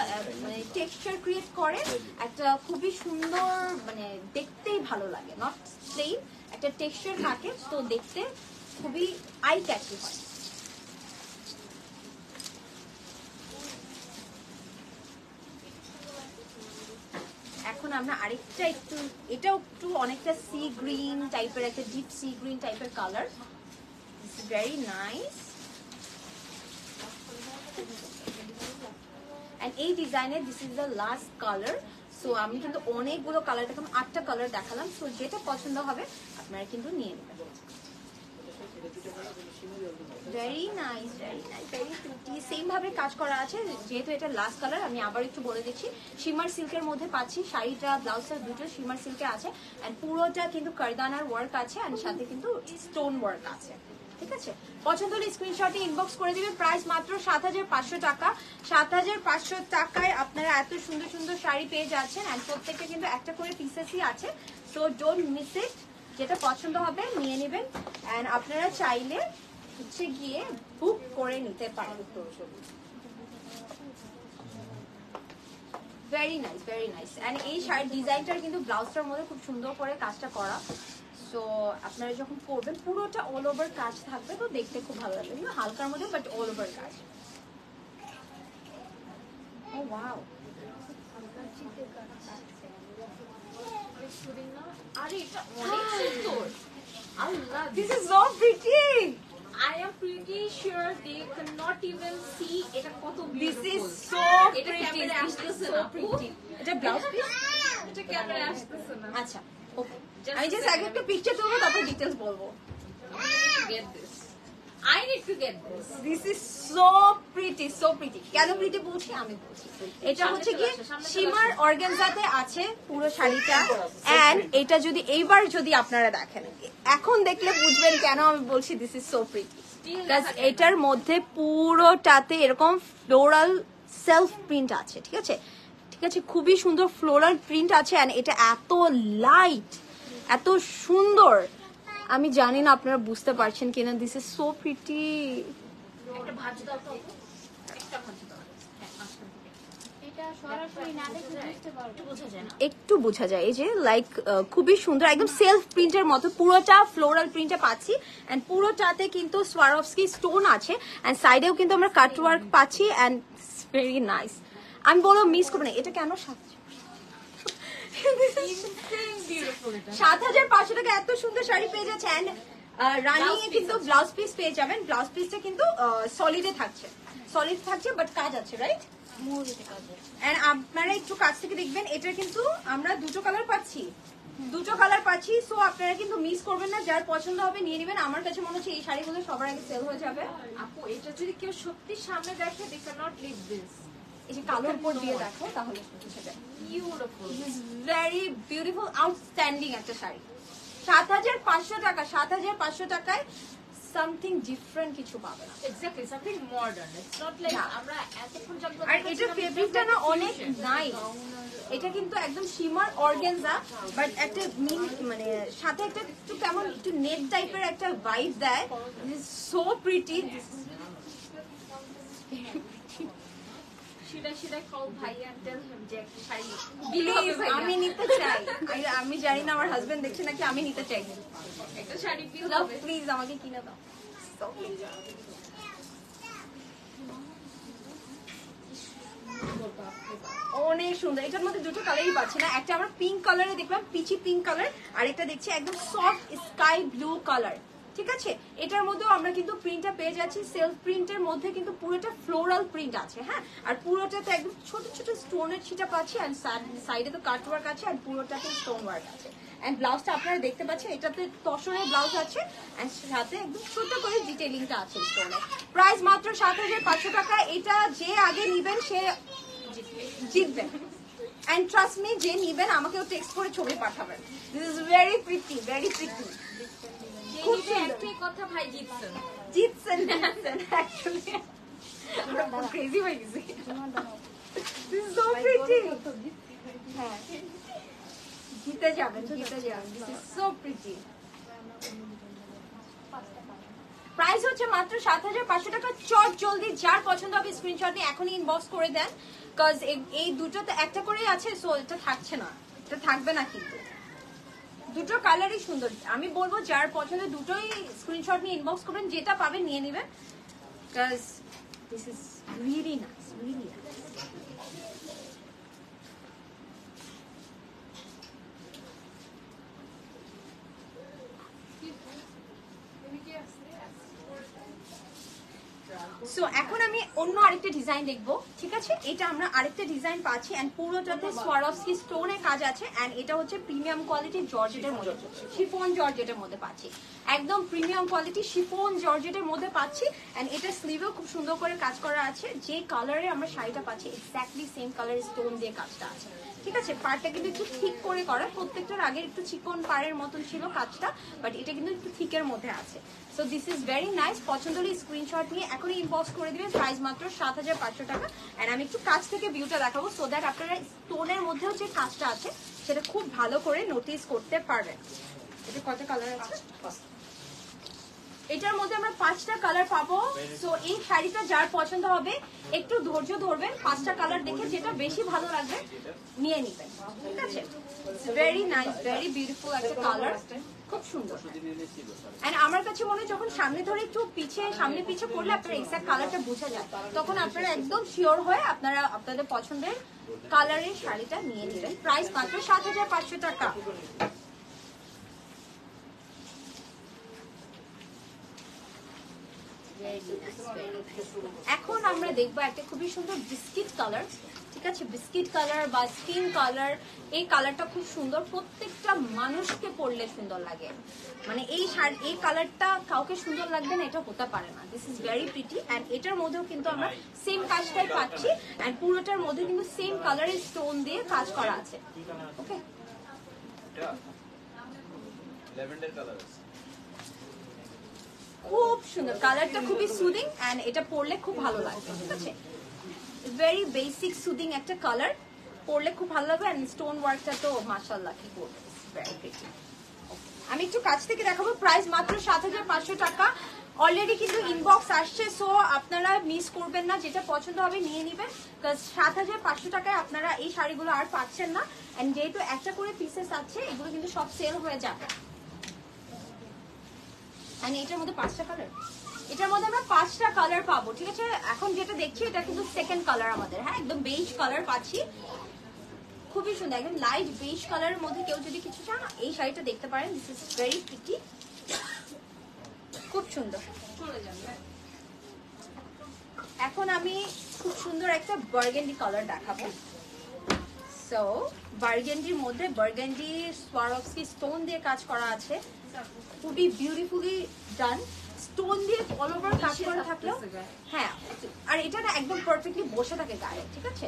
মানে টেক্সচার ক্রিয়েট করে, একটা খুবই সুন্দর, মানে দেখতেই ভালো লাগে, নট প্লেন, একটা টেক্সচার থাকে, তো দেখতে খুবই আই ক্যাচি হয়। এখন আমরা আরেকটা একটু, এটাও একটু অনেকটা সি গ্রিন টাইপের, একটা ডিপ সি গ্রিন টাইপের কালার, ভেরি নাইস। এন্ড এই ডিজাইনের this is the last colour. So আমি কিন্তু অনেকগুলো কালার দেখালাম, 8টা কালার দেখালাম। সো যেটা পছন্দ হবে আপনারা কিন্তু নিয়ে নেবেন। Very nice, very nice, very pretty. Same ভাবে কাজ করা আছে, যেহেতু এটা লাস্ট কালার আমি আবার একটু বলে দিচ্ছি। শিমার সিল্কের মধ্যে পাচ্ছি, শাড়িটা ব্লাউজটা দুটো শিমার সিল্কে আছে, এন্ড পুরোটা কিন্তু কারদানার ওয়ার্ক আছে, এন্ড সাথে কিন্তু স্টোন ওয়ার্ক আছে। ঠিক আছে, পছন্দ হলে স্ক্রিনশটে ইনবক্স করে দিবেন। প্রাইস মাত্র ৭৫০০ টাকা। ৭৫০০ টাকায় আপনারা এত সুন্দর সুন্দর শাড়ি পেয়ে যাচ্ছেন, এন্ড প্রত্যেকটা কিন্তু একটা করে পিসেসই আছে। সো ডোন্ট মিস ইট, যেটা পছন্দ হবে নিয়ে নেবেন। এন্ড আপনারা চাইলে হচ্ছে গিয়ে বুক করে নিতে পারেন। Very nice, very nice. And এই শাড়ির ডিজাইনটার কিন্তু ব্লাউজটার মধ্যে খুব সুন্দর করে কাজটা করা। সো আপনারা যখন করবেন পুরোটা অল ওভার কাজ থাকবে, তো দেখতে খুব ভালো লাগবে, কিন্তু হালকার মধ্যে বাট অল ওভার কাজ। ও ওয়াও, আরে এটা অনেক সুন্দর। Allah, this is so pretty. I am pretty sure they cannot even see এটা কত This beautiful. is so এটা pretty. ক্যামেরা This is আসতেছে so না। pretty. এটা ব্লাউজ পিস? এটা ক্যামেরা আসতেছে না। আচ্ছা, ওকে। Just আমি a জাস্ট second. আগে একটা পিকচার তুলবো, তারপর ডিটেইলস বলবো। I need to get this. I need to get this. This is so pretty, so pretty. কেন প্রিটি বলছি আমি বলছি, এটা হচ্ছে কি শিমার অর্গানজাতে আছে পুরো শাড়িটা। এন্ড এটা যদি এইবার যদি আপনারা দেখেন, এখন দেখলে বুঝবেন কেন আমি বলছি দিস ইজ সো প্রিটি। এটার মধ্যে পুরোটাতে এরকম ফ্লোরাল সেলফ প্রিন্ট আছে, ঠিক আছে, ঠিক আছে, খুবই সুন্দর ফ্লোরাল প্রিন্ট আছে। এন্ড এটা এত লাইট, এত সুন্দর, আমি জানি না আপনারা বুঝতে পারছেন কিনা। This is so pretty. একটা ভাঁজ দাও তো, একটা ভাঁজ দাও। হ্যাঁ, মাঝখান থেকে। এটা সরাসরি না দেখে বুঝতে পারবো। একটু বোঝা যায় না? একটু বোঝা যায়, এই যে লাইক খুবই সুন্দর, একদম সেলফ প্রিন্টের মতো পুরোটা ফ্লোরাল প্রিন্টে পাচ্ছি। এন্ড পুরোটাতে কিন্তু স্বারোভস্কি স্টোন আছে। এন্ড সাইডেও কিন্তু আমরা কাট ওয়ার্ক পাচ্ছি। And very nice. আমি বলবো মিস করবো না। এটা কেন 7,500 টাকা এত সুন্দর শাড়ি পেয়ে যাচ্ছে। এন্ড রানিং এ কিন্তু ব্লাউজ পিস পেয়ে যাবেন। ব্লাউজ পিসটা কিন্তু সলিডে থাকছে, সলিড থাকছে, বাট কাজ আছে, রাইট? এন্ড আপনারা একটু কাছ থেকে দেখবেন, এটা কিন্তু আমরা দুটো কালার পাচ্ছি, দুটো কালার পাচ্ছি। সো আপনারা কিন্তু মিস করবেন না, যার পছন্দ হবে নিয়ে নেবেন। আমার কাছে মনে হচ্ছে এই শাড়িগুলো সবার আগে সেল হয়ে যাবে। আপু, এটা যদি কেউ সত্যি সামনে দেখে, they cannot leave this. এই যে কালোর উপর দিয়ে দেখো তাহলে বুঝে যাবে। Beautiful. ভেরি বিউটিফুল, আউটস্ট্যান্ডিং একটা শাড়ি। 7,500 টাকা, 7,500 টাকায় সামথিং ডিফারেন্ট কিছু পাবে না। Exactly, something modern. It's not like না। আমরা এতক্ষণ জানবো। আর এটা ফেব্রিকটা না অনেক নাইস। এটা কিন্তু একদম শিমার অর্গানজা, বাট একটা মানে সাথে একটা একটু কেমন একটু নেট টাইপের একটা ভাইব দেয়। So pretty. Should I call ভাইয়া and tell him যে একটা শাড়ি প্লিজ আমি নিতে চাই। আমি জানি না আমার হাজবেন্ড দেখছে নাকি, আমি নিতে চাই। একটা শাড়ি বিল লাভ হবে। প্লিজ আমাকে কিনে দাও। অনেক সুন্দর। এটার মধ্যে দুটো কালারই পাচ্ছি না, একটা আমরা পিঙ্ক কালারে দেখলাম, পিচি পিঙ্ক কালার, আর একটা দেখছি একদম সফট স্কাই ব্লু কালার, ঠিক আছে। এটার মধ্যেও আমরা কিন্তু প্রিন্টটা পেয়ে যাচ্ছি। সেলফ প্রিন্টের মধ্যে কিন্তু পুরোটা ফ্লোরাল প্রিন্ট আছে, হ্যাঁ। আর পুরোটাতে একদম ছোট ছোট স্টোনের ছিটা পাচ্ছি। আর সাইডে তো কাট ওয়ার্ক আছে, আর পুরোটাতে স্টোন ওয়ার্ক আছে। এন্ড ব্লাউজটা আপনারা দেখতে পাচ্ছেন, এটাতে তসরের ব্লাউজ আছে। এন্ড সাথে একদম ছোট করে ডিটেইলিংটা আছে স্টোনে। প্রাইস মাত্র 7,500 টাকা। এটা যে আগে নিবেন সে জিতবেন। এন্ড ট্রাস্ট মি, যে নিবেন আমাকেও টেক্সট করে ছবি পাঠাবেন। This is very pretty, very pretty. খুব একটাই কথা, ভাই জিতছেন। জিতছেন অ্যাকচুয়ালি আমরা ক্রেজি হয়ে গেছি। This is so pretty. হ্যাঁ, জিতে যাবেন, জিতে যাবেন। This is so pretty. Price হচ্ছে মাত্র 7,500 টাকা। চট জলদি যার পছন্দ হবে স্ক্রিনশট নিয়ে এখনই ইনবক্স করে দেন। কজ এই দুটোতে একটা করেই আছে, সো এটা থাকছে না, এটা থাকবে না। কিন্তু দুটো কালারই সুন্দর। আমি বলবো যার পছন্দ দুটোই স্ক্রিনশট নিয়ে ইনবক্স করবেন, যেটা পাবেন নিয়ে নেবেন। Cause this is really nice, really nice. So এখন আমি অন্য আরেকটা ডিজাইন দেখবো, ঠিক আছে। এটা আমরা আরেকটা ডিজাইন পাচ্ছি। এন্ড পুরোটাতে স্বারোভস্কি স্টোনের কাজ আছে। এন্ড এটা হচ্ছে প্রিমিয়াম কোয়ালিটির জর্জেটের মধ্যে, শিফন জর্জেটের মধ্যে পাচ্ছি। একদম প্রিমিয়াম কোয়ালিটি শিফন জর্জেটের মধ্যে পাচ্ছি। এন্ড এটা স্লিভেও খুব সুন্দর করে কাজ করা আছে। যে কালারে আমরা শাড়িটা পাচ্ছি এক্স্যাক্টলি সেম কালারের স্টোন দিয়ে কাজটা আছে, ঠিক আছে। পাড়টা কিন্তু একটু ঠিক করে করা, প্রত্যেকটার আগে একটু চিকন পাড়ের মতন ছিল কাজটা, বাট এটা কিন্তু একটু থিকের মধ্যে আছে। So this is very nice. পছন্দ হলে স্ক্রিনশট নিয়ে এখনই ইনবক্স করে দিবেন। প্রাইস মাত্র 7,500 টাকা। এন্ড আমি একটু কাছ থেকে ভিউটা দেখাবো, সো দ্যাট আপনারা স্টোনের মধ্যেও যে কাজটা আছে সেটা খুব ভালো করে নোটিস করতে পারবেন। এটা কত কালার আছে? এটার মধ্যে আমরা 5টা কালার পাবো। সো এই শাড়িটা যার পছন্দ হবে একটু ধৈর্য ধরবেন, 5টা কালার দেখে যেটা বেশি ভালো লাগবে নিয়ে নিবেন, ঠিক আছে। ভেরি নাইস, ভেরি বিউটিফুল একটা কালার, খুব সুন্দর। এন্ড আমার কাছে মনে হয় যখন সামনে ধরে একটু সামনে পিছে করলে আপনার এক্সাক্ট কালারটা বোঝা যায়, তখন আপনারা একদম শিওর হয়ে আপনারা আপনাদের পছন্দের কালারের শাড়িটা নিয়ে নেবেন। প্রাইস মাত্র 7,500 টাকা। এখন আমরা দেখবো একটা খুবই সুন্দর বিস্কিট কালার, ঠিক আছে, বিস্কিট কালার বা স্কিন কালার। এই কালারটা খুব সুন্দর, প্রত্যেকটা মানুষকে পরলে সুন্দর লাগে। মানে এই শাড়ি, এই কালারটা কাউকে সুন্দর লাগবে না এটা হতে পারে না। This is very pretty. And এটার মধ্যেও কিন্তু আমরা সেম কাজটাই পাচ্ছি, অ্যান্ড পুরোটার মধ্যে কিন্তু সেম কালারের স্টোন দিয়ে কাজ করা আছে। ওকে, ল্যাভেন্ডার কালার আছে। খুব সুন্দর কালারটা, খুবই সুদিং, অ্যান্ড এটা পরলে খুব ভালো লাগবে। ঠিক আছে, ভেরি বেসিক সুদিং একটা কালার, পরলে খুব ভালো লাগবে। অ্যান্ড স্টোন ওয়ার্কটা তো মাশাআল্লাহ কি বলবো, ভেরি প্রিটি। আমি একটু কাছ থেকে দেখাবো। প্রাইস মাত্র ৭৫০০ টাকা। অলরেডি কিন্তু ইনবক্স আসছে, সো আপনারা মিস করবেন না, যেটা পছন্দ হবে নিয়ে নেবেন। ৭৫০০ টাকায় আপনারা এই শাড়িগুলো আর পাচ্ছেন না। এন্ড যেহেতু একটা করে পিসেস আছে, এগুলো কিন্তু সব সেল হয়ে যাবে। এন্ড এটার মধ্যে 5টা কালার, এটার মধ্যে আমরা 5টা কালার পাবো। ঠিক আছে, এখন যেটা দেখছি এটা কিন্তু সেকেন্ড কালার আমাদের। হ্যাঁ, একদম বেজ কালার পাচ্ছি, খুবই সুন্দর, একদম লাইট বেজ কালারের মধ্যে কেউ যদি কিছু চান এই শাড়িটা দেখতে পারেন। দিস ইজ ভেরি প্রিটি, খুব সুন্দর। এখন আমি খুব সুন্দর একটা বার্গেন্ডি কালার দেখাবো। সো বার্গেন্ডির মধ্যে বার্গেন্ডি স্বারোভস্কি স্টোন দিয়ে কাজ করা আছে, খুবই বিউটিফুলি ডান। স্টোন দিয়ে অল ওভার কাজ করা থাকলেও, হ্যাঁ, আর এটা না একদম পারফেক্টলি বসে থাকে গায়ে। ঠিক আছে,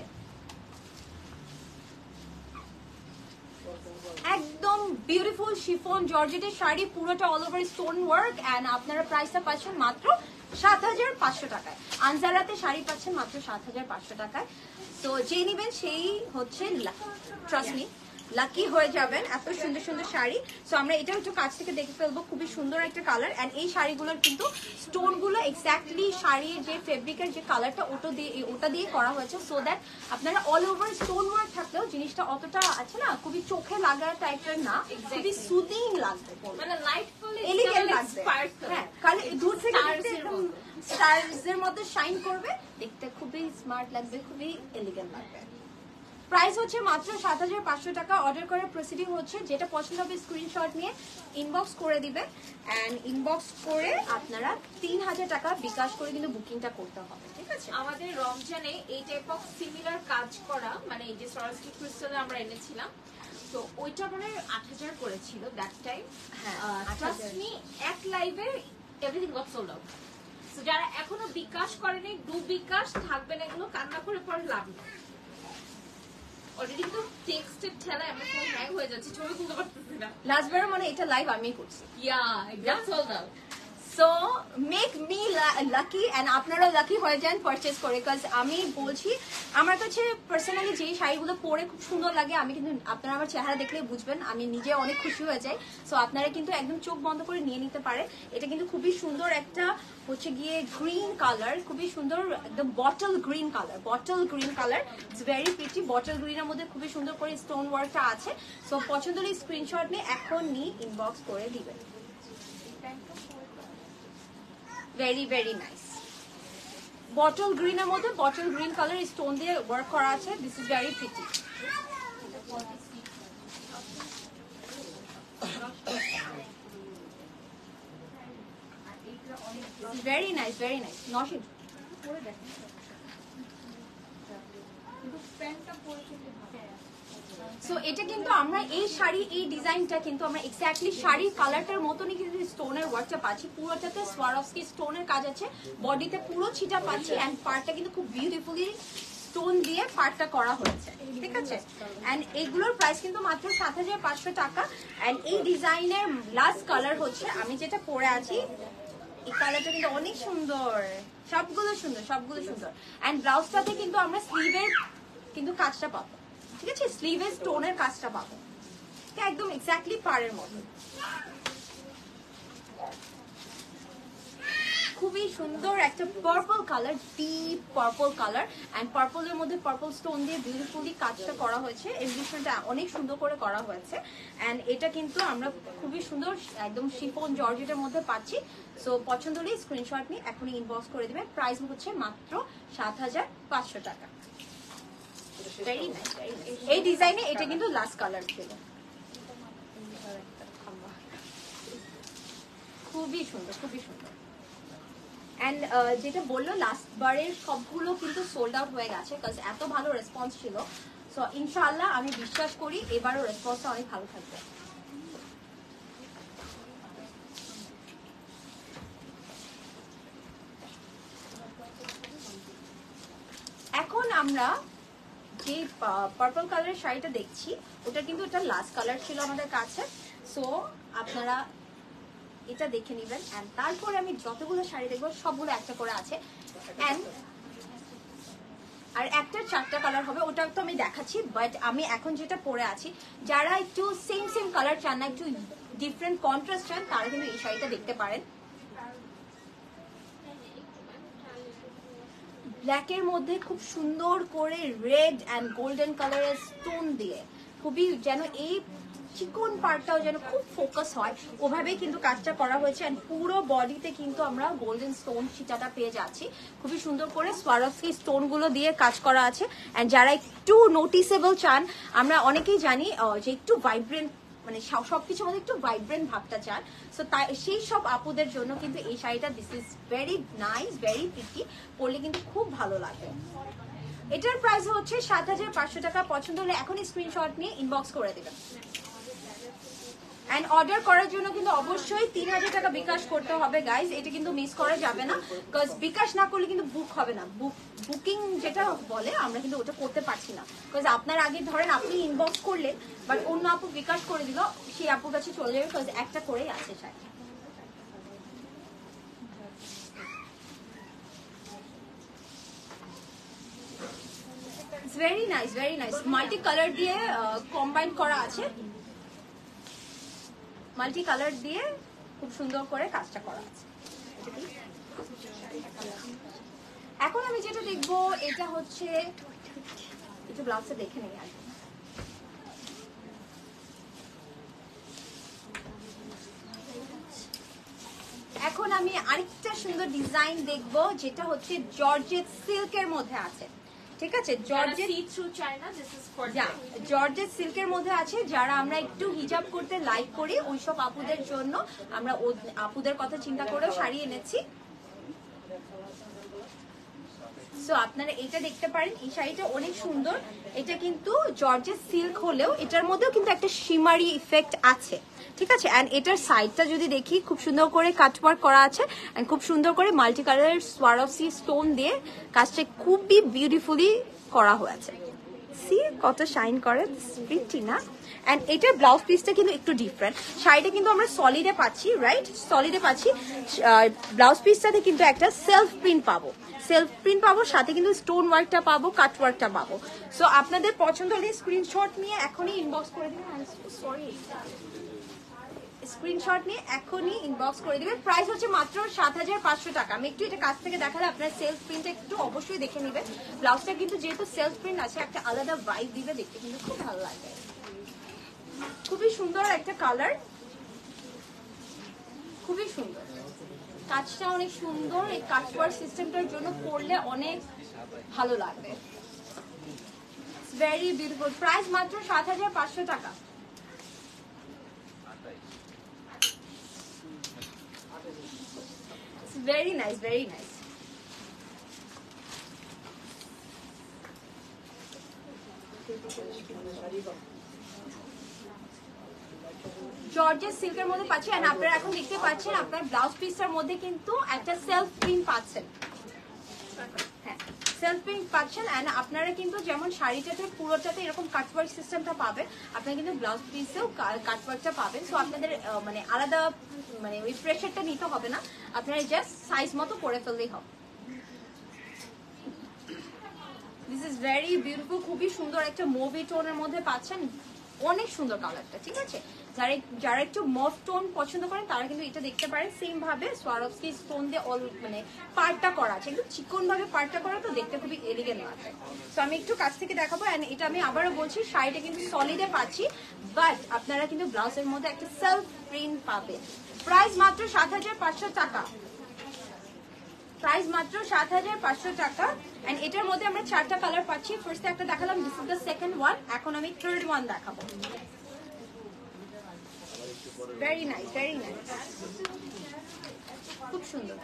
একদম বিউটিফুল শিফন জর্জেটের শাড়ি, পুরোটা all over stone work. And আপনারা প্রাইসটা পাচ্ছেন মাত্র ৭৫০০ টাকায়। আনজারাতে শাড়ি পাচ্ছেন মাত্র ৭৫০০ টাকায়। তো যে নিবেন সেই হচ্ছে ট্রাস্ট মি লাকি হয়ে যাবেন, এত সুন্দর সুন্দর শাড়ি। সো আমরা এটা একটু কাছ থেকে দেখে ফেলবো, খুবই সুন্দর একটা কালার। এন্ড এই শাড়িগুলোর কিন্তু স্টোন গুলো এক্স্যাক্টলি শাড়ির যে ফেব্রিকের যে কালারটা ওটা দিয়ে করা হয়েছে, সো দ্যাট আপনারা অল ওভার স্টোন ওয়ার্ক থাকলেও জিনিসটা অতটা আছে না, খুবই চোখে লাগার টাইপের না, খুবই সুদিং লাগবে, মানে লাইটফুল এলিগেন্ট লাগবে। হ্যাঁ, কারণ দূর থেকে স্টারসের মতো শাইন করবে, দেখতে খুবই স্মার্ট লাগবে, খুবই এলিগেন্ট লাগবে। প্রাইস হচ্ছে মাত্র ৭৫০০ টাকা। অর্ডার করার প্রসিডিং হচ্ছে, যেটা পছন্দ হবে স্ক্রিনশট নিয়ে ইনবক্স করে দিবে। এন্ড ইনবক্স করে আপনারা ৩০০০ টাকা বিকাশ করে কিন্তু বুকিংটা করতে হবে। ঠিক আছে, আমাদের রমজানে এই টাইপ অফ সিমিলার কাজ করা, মানে এই যে সরাসরি ক্রিস্টালে আমরা এনেছিলাম, তো ওইটা মানে ৮০০০ করেছিল দ্যাট টাইম। হ্যাঁ, ট্রাস্ট মি, এক লাইভে everything goat sold out. So যারা এখনো বিকাশ করেনি, ডু বিকাশ, থাকবেন এগুলো, কান্না করে পরে লাভ নেই। অলরেডি কিন্তু টেক্সটের ঠেলায় আমরা পুরো হ্যাং হয়ে যাচ্ছি, ছবি তুলতে পারতেছি না। লাস্টবার মানে এটা লাইভ আমি করছি। ইয়া, একদম sold out. So make me lucky, and আপনারা লাকি হয়ে যান পারচেস করে। বিকজ আমি বলছি, আমার কাছে পার্সোনালি যে শাড়িগুলো পরে খুব সুন্দর লাগে, আমি কিন্তু আপনারা আমার চেহারা দেখলে বুঝবেন, আমি নিজে অনেক খুশি হয়ে যাই। সো আপনারা কিন্তু একদম চোখ বন্ধ করে নিয়ে নিতে পারে। এটা কিন্তু খুবই সুন্দর একটা হচ্ছে গিয়ে গ্রিন কালার, খুবই সুন্দর, একদম bottle green colour, bottle green colour. It's very pretty. Bottle গ্রিনের মধ্যে খুবই সুন্দর করে স্টোন ওয়ার্কটা আছে। সো পছন্দ হলে স্ক্রিনশট নিয়ে এখন ইনবক্স করে দিবেন। Very very nice. বটল গ্রিনের মধ্যে বটল গ্রিন কালার স্টোন দিয়ে ওয়ার্ক করা আছে। This is very pretty. Very nice, very nice. Nashid, so এটা কিন্তু আমরা এই শাড়ি, এই ডিজাইনটা কিন্তু আমরা এক্স্যাক্টলি শাড়ির কালারটার মতনই কিন্তু স্টোনের ওয়ার্কটা পাচ্ছি। পুরোটাতে স্বারোভস্কি স্টোনের কাজ আছে, বডিতে পুরো ছিটা পাচ্ছি। এন্ড পার্টটা কিন্তু খুব বিউটিফুলি স্টোন দিয়ে পার্টটা করা হয়েছে। ঠিক আছে, এন্ড এগুলোর প্রাইস কিন্তু মাত্র ৭৫০০ টাকা। এন্ড এই ডিজাইনের লাস্ট কালার হচ্ছে আমি যেটা পরে আছি, এই কালারটা কিন্তু অনেক সুন্দর, সবগুলো সুন্দর, সবগুলো সুন্দর। এন্ড ব্লাউজটাতে কিন্তু আমরা স্লিভের কিন্তু কাজটা পাবো। ঠিক আছে, স্লিভে স্টোনের কাজটা পাবো, একদম এক্স্যাক্টলি পাড়ের মতো। খুবই সুন্দর একটা purple colour, deep purple colour. And পার্পলের মধ্যে পার্পল স্টোন দিয়ে বিউটিফুলি কাজটা করা হয়েছে, এমব্লিশনটা অনেক সুন্দর করে করা হয়েছে। এন্ড এটা কিন্তু আমরা খুবই সুন্দর একদম শিফন জর্জেটের মধ্যে পাচ্ছি। সো পছন্দ হলে স্ক্রিনশট নিয়ে এখনই ইনবক্স করে দেবেন। প্রাইস হচ্ছে মাত্র ৭৫০০ টাকা। Very nice, very nice. এই ডিজাইনে এটা কিন্তু লাস্ট কালার ছিল, খুবই সুন্দর, খুবই সুন্দর। অ্যান্ড যেটা বললো লাস্ট বারের সবগুলো কিন্তু সোল্ড আউট হয়ে গেছে, বিকজ এত ভালো রেসপন্স ছিল। সো ইনশাআল্লাহ আমি বিশ্বাস করি এবারও রেসপন্সটা অনেক ভালো থাকবে। এখন আমরা যে পার্পল কালারের শাড়িটা দেখছি ওটা কিন্তু এটা লাস্ট কালার ছিল আমাদের কাছে। সো আপনারা এটা দেখে নেবেন, অ্যান্ড তারপরে আমি যতগুলো শাড়ি দেখবো সবগুলো একটা করে আছে, অ্যান্ড আর একটা 4টা কালার হবে, ওটা তো আমি দেখাচ্ছি। বাট আমি এখন যেটা পরে আছি, যারা একটু সেম সেম কালার চান না, একটু ডিফারেন্ট কন্ট্রাস্ট চান, তারা কিন্তু এই শাড়িটা দেখতে পারেন। ব্ল্যাকের মধ্যে খুব সুন্দর করে রেড অ্যান্ড গোল্ডেন কালারের স্টোন দিয়ে খুবই যেন এই চিকন পার্টটাও যেন খুব ফোকাস হয় ওভাবেই কিন্তু কাজটা করা হয়েছে। অ্যান্ড পুরো বডিতে কিন্তু আমরা গোল্ডেন স্টোন সীতাটা পেয়ে যাচ্ছি, খুবই সুন্দর করে সোয়ারোভস্কি স্টোনগুলো দিয়ে কাজ করা আছে। অ্যান্ড যারা একটু নোটিসেবল চান, আমরা অনেকেই জানি যে একটু ভাইব্রেন্ট মানে সবকিছুর মধ্যে একটু ভাইব্রেন্ট ভাবটা চান, সো তাই সেই সব আপুদের জন্য কিন্তু এই শাড়িটা this is very nice, very pretty, পরলে কিন্তু খুব ভালো লাগে। এটার প্রাইস হচ্ছে ৭৫০০ টাকা। পছন্দ হলে এখনই স্ক্রিনশট নিয়ে ইনবক্স করে দেবেন। অ্যান্ড অর্ডার করার জন্য কিন্তু অবশ্যই ৩০০০ টাকা বিকাশ করতে হবে গাইজ, এটা কিন্তু মিস করা যাবে না, বিকজ বিকাশ না করলে কিন্তু বুক হবে না। বুকিং যেটা বলে আমরা কিন্তু ওটা করতে পারছি না, বিকজ আপনার আগে ধরেন আপনি ইনবক্স করলেন বাট অন্য আপু বিকাশ করে দিল, সেই আপুর কাছে চলে যাবে, বিকজ একটা করেই আছে sari. Very nice, very nice. Multi colour দিয়ে কম্বাইন করা আছে, মাল্টি কালার দিয়ে খুব সুন্দর করে কাজটা করা আছে। এখন আমি যেটা দেখবো এটা হচ্ছে, একটু ব্লাউজটা দেখে নেই আর। এখন আমি আরেকটা সুন্দর ডিজাইন দেখবো যেটা হচ্ছে জর্জেট সিল্কের মধ্যে আছে, ঠিক আছে? জর্জেট জর্জেট সিল্কের মধ্যে আছে। যারা আমরা একটু হিজাব করতে লাইক করি ওইসব আপুদের জন্য আমরা আপুদের কথা চিন্তা করেও শাড়ি এনেছি। সো আপনারা এটা দেখতে পারেন, এই শাড়িটা অনেক সুন্দর। এটা কিন্তু জর্জেট সিল্ক হলেও এটার মধ্যেও কিন্তু একটা শিমারি ইফেক্ট আছে, ঠিক আছে? অ্যান্ড এটার সাইডটা যদি দেখি খুব সুন্দর করে কাটওয়ার্ক করা আছে, অ্যান্ড খুব সুন্দর করে মাল্টি কালারের সোয়ারোভস্কি স্টোন দিয়ে কাজটা খুবই বিউটিফুলি করা হয়েছে। সি কত শাইন করে, প্রিটি না? অ্যান্ড এটার ব্লাউজ পিসটা কিন্তু একটু ডিফারেন্ট। শাড়িটা কিন্তু আমরা সলিডে পাচ্ছি, রাইট? সলিডে পাচ্ছি। ব্লাউজ পিসটাতে কিন্তু একটা সেলফ প্রিন্ট পাবো, সেলফ প্রিন্ট পাবো, সাথে কিন্তু স্টোন ওয়ার্কটা পাবো, কাট ওয়ার্কটা পাবো। সো আপনাদের পছন্দ হলে স্ক্রিনশট নিয়ে এখনই ইনবক্স করে দিন। সরি, স্ক্রিনশট নিয়ে এখনই ইনবক্স করে দিবেন। প্রাইস হচ্ছে মাত্র ৭৫০০ টাকা। আমি একটু এটা কাছ থেকে দেখালে আপনার সেলফ প্রিন্টটা একটু অবশ্যই দেখে নেবেন। ব্লাউজটা কিন্তু যেহেতু সেলফ প্রিন্ট আছে একটা আলাদা ভাইব দিবে, দেখতে কিন্তু খুব ভালো লাগে। খুবই সুন্দর একটা কালার, খুবই সুন্দর, কাজটা অনেক সুন্দর। এই কাটওয়ার্ক সিস্টেমটার জন্য পরলে অনেক ভালো লাগবে। Very beautiful. প্রাইস মাত্র ৭৫০০ টাকা। Very nice, very nice. Georgette সিল্কের মধ্যে পাচ্ছি, আর আপনারা এখন দেখতে পাচ্ছেন আপনার ব্লাউজ পিসটার মধ্যে কিন্তু একটা সেলফ প্রিন্ট পাচ্ছেন। হ্যাঁ, সেলফ প্রিন্ট পাচ্ছেন। অ্যান্ড আপনারা কিন্তু যেমন শাড়িটাতে পুরোটাতে এরকম কাটওয়ার্ক সিস্টেমটা পাবেন, আপনারা কিন্তু ব্লাউজ পিসেও কাটওয়ার্কটা পাবেন। সো আপনাদের মানে আলাদা মানে ওই প্রেশারটা নিতে হবে না, আপনারা জাস্ট সাইজ মতো করে ফেললেই হবে। This is very beautiful. খুবই সুন্দর একটা মুভি টোনের মধ্যে পাচ্ছেন, অনেক সুন্দর কালারটা, ঠিক আছে? যারা একটু মভ টোন পছন্দ করেন তারা কিন্তু এটা দেখতে পারেন। সেম ভাবে সোয়ারোভস্কি স্টোন দিয়ে মানে পার্টটা করা আছে, একটু চিকন ভাবে পার্টটা করা, তো দেখতে খুবই এলিগেন্ট লাগে। তো আমি একটু কাছ থেকে দেখাবো। অ্যান্ড এটা আমি আবারও বলছি, শাড়িটা কিন্তু সলিডে পাচ্ছি, বাট আপনারা কিন্তু ব্লাউজের মধ্যে একটা সেলফ প্রিন্ট পাবেন। প্রাইস মাত্র ৭৫০০ টাকা। প্রাইস মাত্র ৭৫০০ টাকা। এন্ড এটার মধ্যে আমরা 4টা কালার পাচ্ছি। ফার্স্টে একটা দেখালাম, this is the second one. এখন আমি থার্ড ওয়ান দেখাবো। Very nice, very nice. খুব সুন্দর।